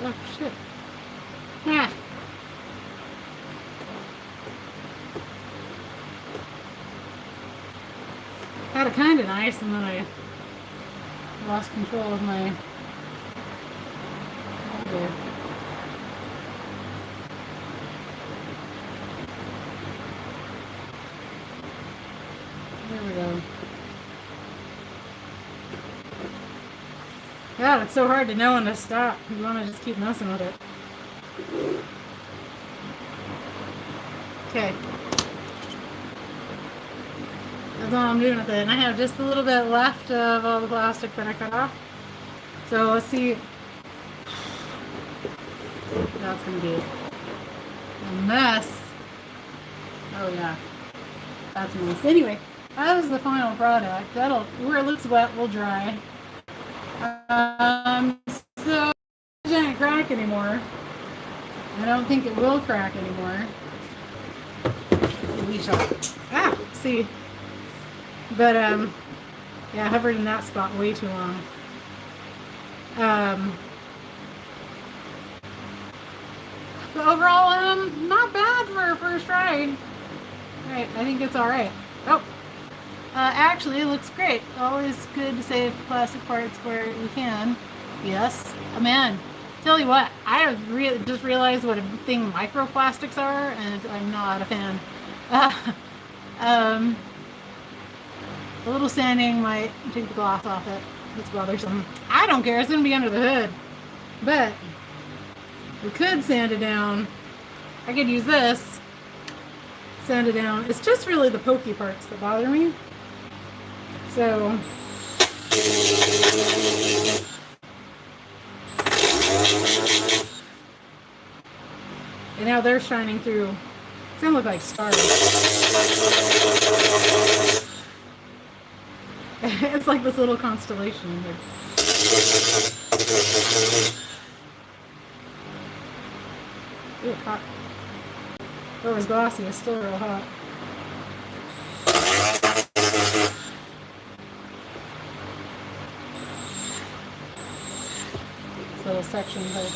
Oh shit. Ah. Had it kind of nice, and then I lost control of my. Okay. There we go. God, it's so hard to know when to stop. You want to just keep messing with it. Okay. That's all I'm doing with it. And I have just a little bit left of all the plastic that I cut off. So let's see. That's going to be a mess. Oh yeah. That's nice. Anyway, that was the final product. That'll, where it looks wet, will dry. So it doesn't crack anymore. I don't think it will crack anymore. We shall. Ah, see. But yeah, I hovered in that spot way too long. But overall, not bad for a first try. Alright, I think it's alright. Oh, actually, it looks great. Always good to save plastic parts where you can. Yes, man. Tell you what, I have just realized what a thing microplastics are, and I'm not a fan. A little sanding might take the gloss off it. It's bothersome. I don't care. It's going to be under the hood. But we could sand it down. I could use this. Sand it down. It's just really the pokey parts that bother me. So and now they're shining through. It's gonna look like stars. It's like this little constellation here. Ooh, hot. Oh, it was glossy. It's still real hot. This little section here.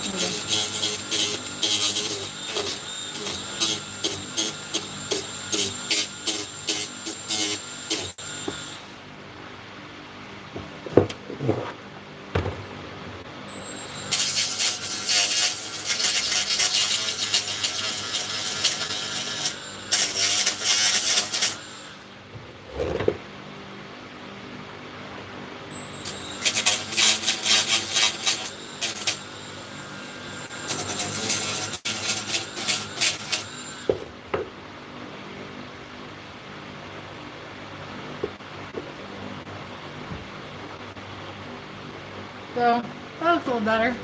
So that looks a little better.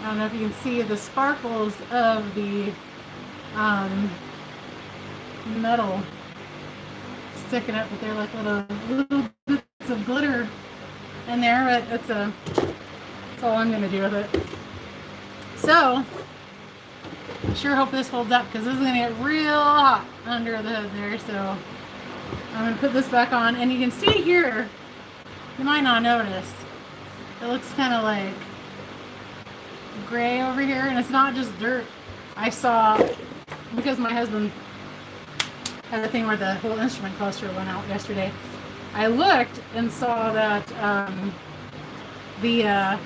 I don't know if you can see the sparkles of the metal sticking up, but they're like little bits of glitter in there, but that's all I'm going to do with it. So, I sure hope this holds up because this is going to get real hot under the hood there. So, I'm going to put this back on, and you can see here, you might not notice, it looks kind of like gray over here, and it's not just dirt. I saw, because my husband had a thing where the whole instrument cluster went out yesterday, I looked and saw that the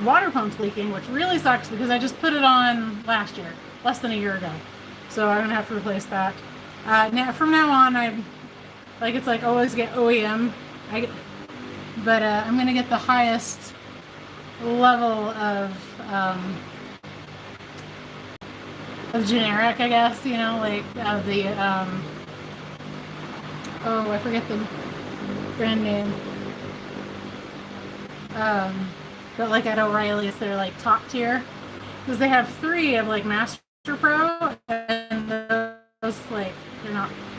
water pump's leaking, which really sucks because I just put it on last year, less than a year ago. So I'm gonna have to replace that. From now on, it's like always get OEM. But I'm gonna get the highest level of generic, I guess. You know, like the oh, I forget the brand name. But like at O'Reilly's, they're like top tier because they have 3 of like Master Pro, and those they're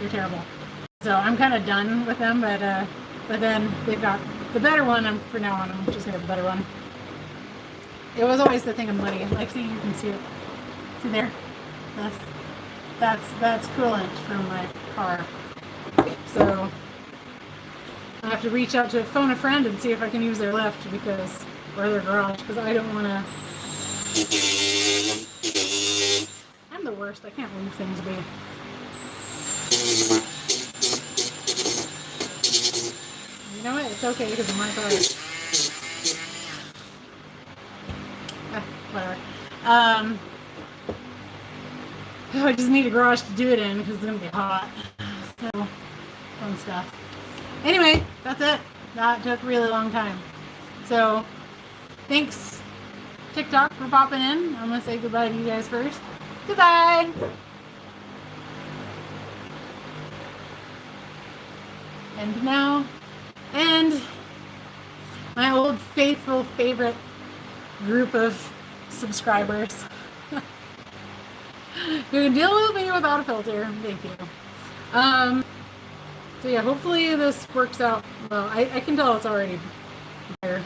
terrible. So I'm kind of done with them, but then they've got the better one. And for now on, I'm just gonna have the better one. It was always the thing of money. Like, see, you can see it. See there? That's coolant from my car. So I have to reach out to phone a friend and see if I can use their lift or their garage, because I don't want to. I'm the worst. I can't leave things be. You know what? It's okay because of my car. Whatever. I just need a garage to do it in because it's going to be hot. So, fun stuff. Anyway, that's it. That took a really long time. So, thanks, TikTok, for popping in. I'm going to say goodbye to you guys first. Goodbye! And now, and my old faithful favorite group of subscribers who can deal with me without a filter. Thank you. So yeah, hopefully this works out well. I can tell it's already better.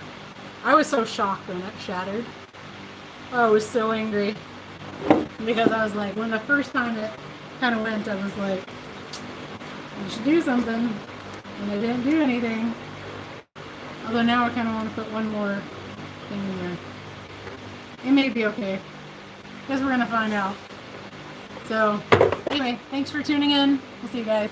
I was so shocked when it shattered. I was so angry because I was like, when the first time it kind of went, I was like, I should do something, and I didn't do anything. Although now I kind of want to put one more thing in there. It may be okay. Guess we're gonna find out. So, anyway, thanks for tuning in. We'll see you guys.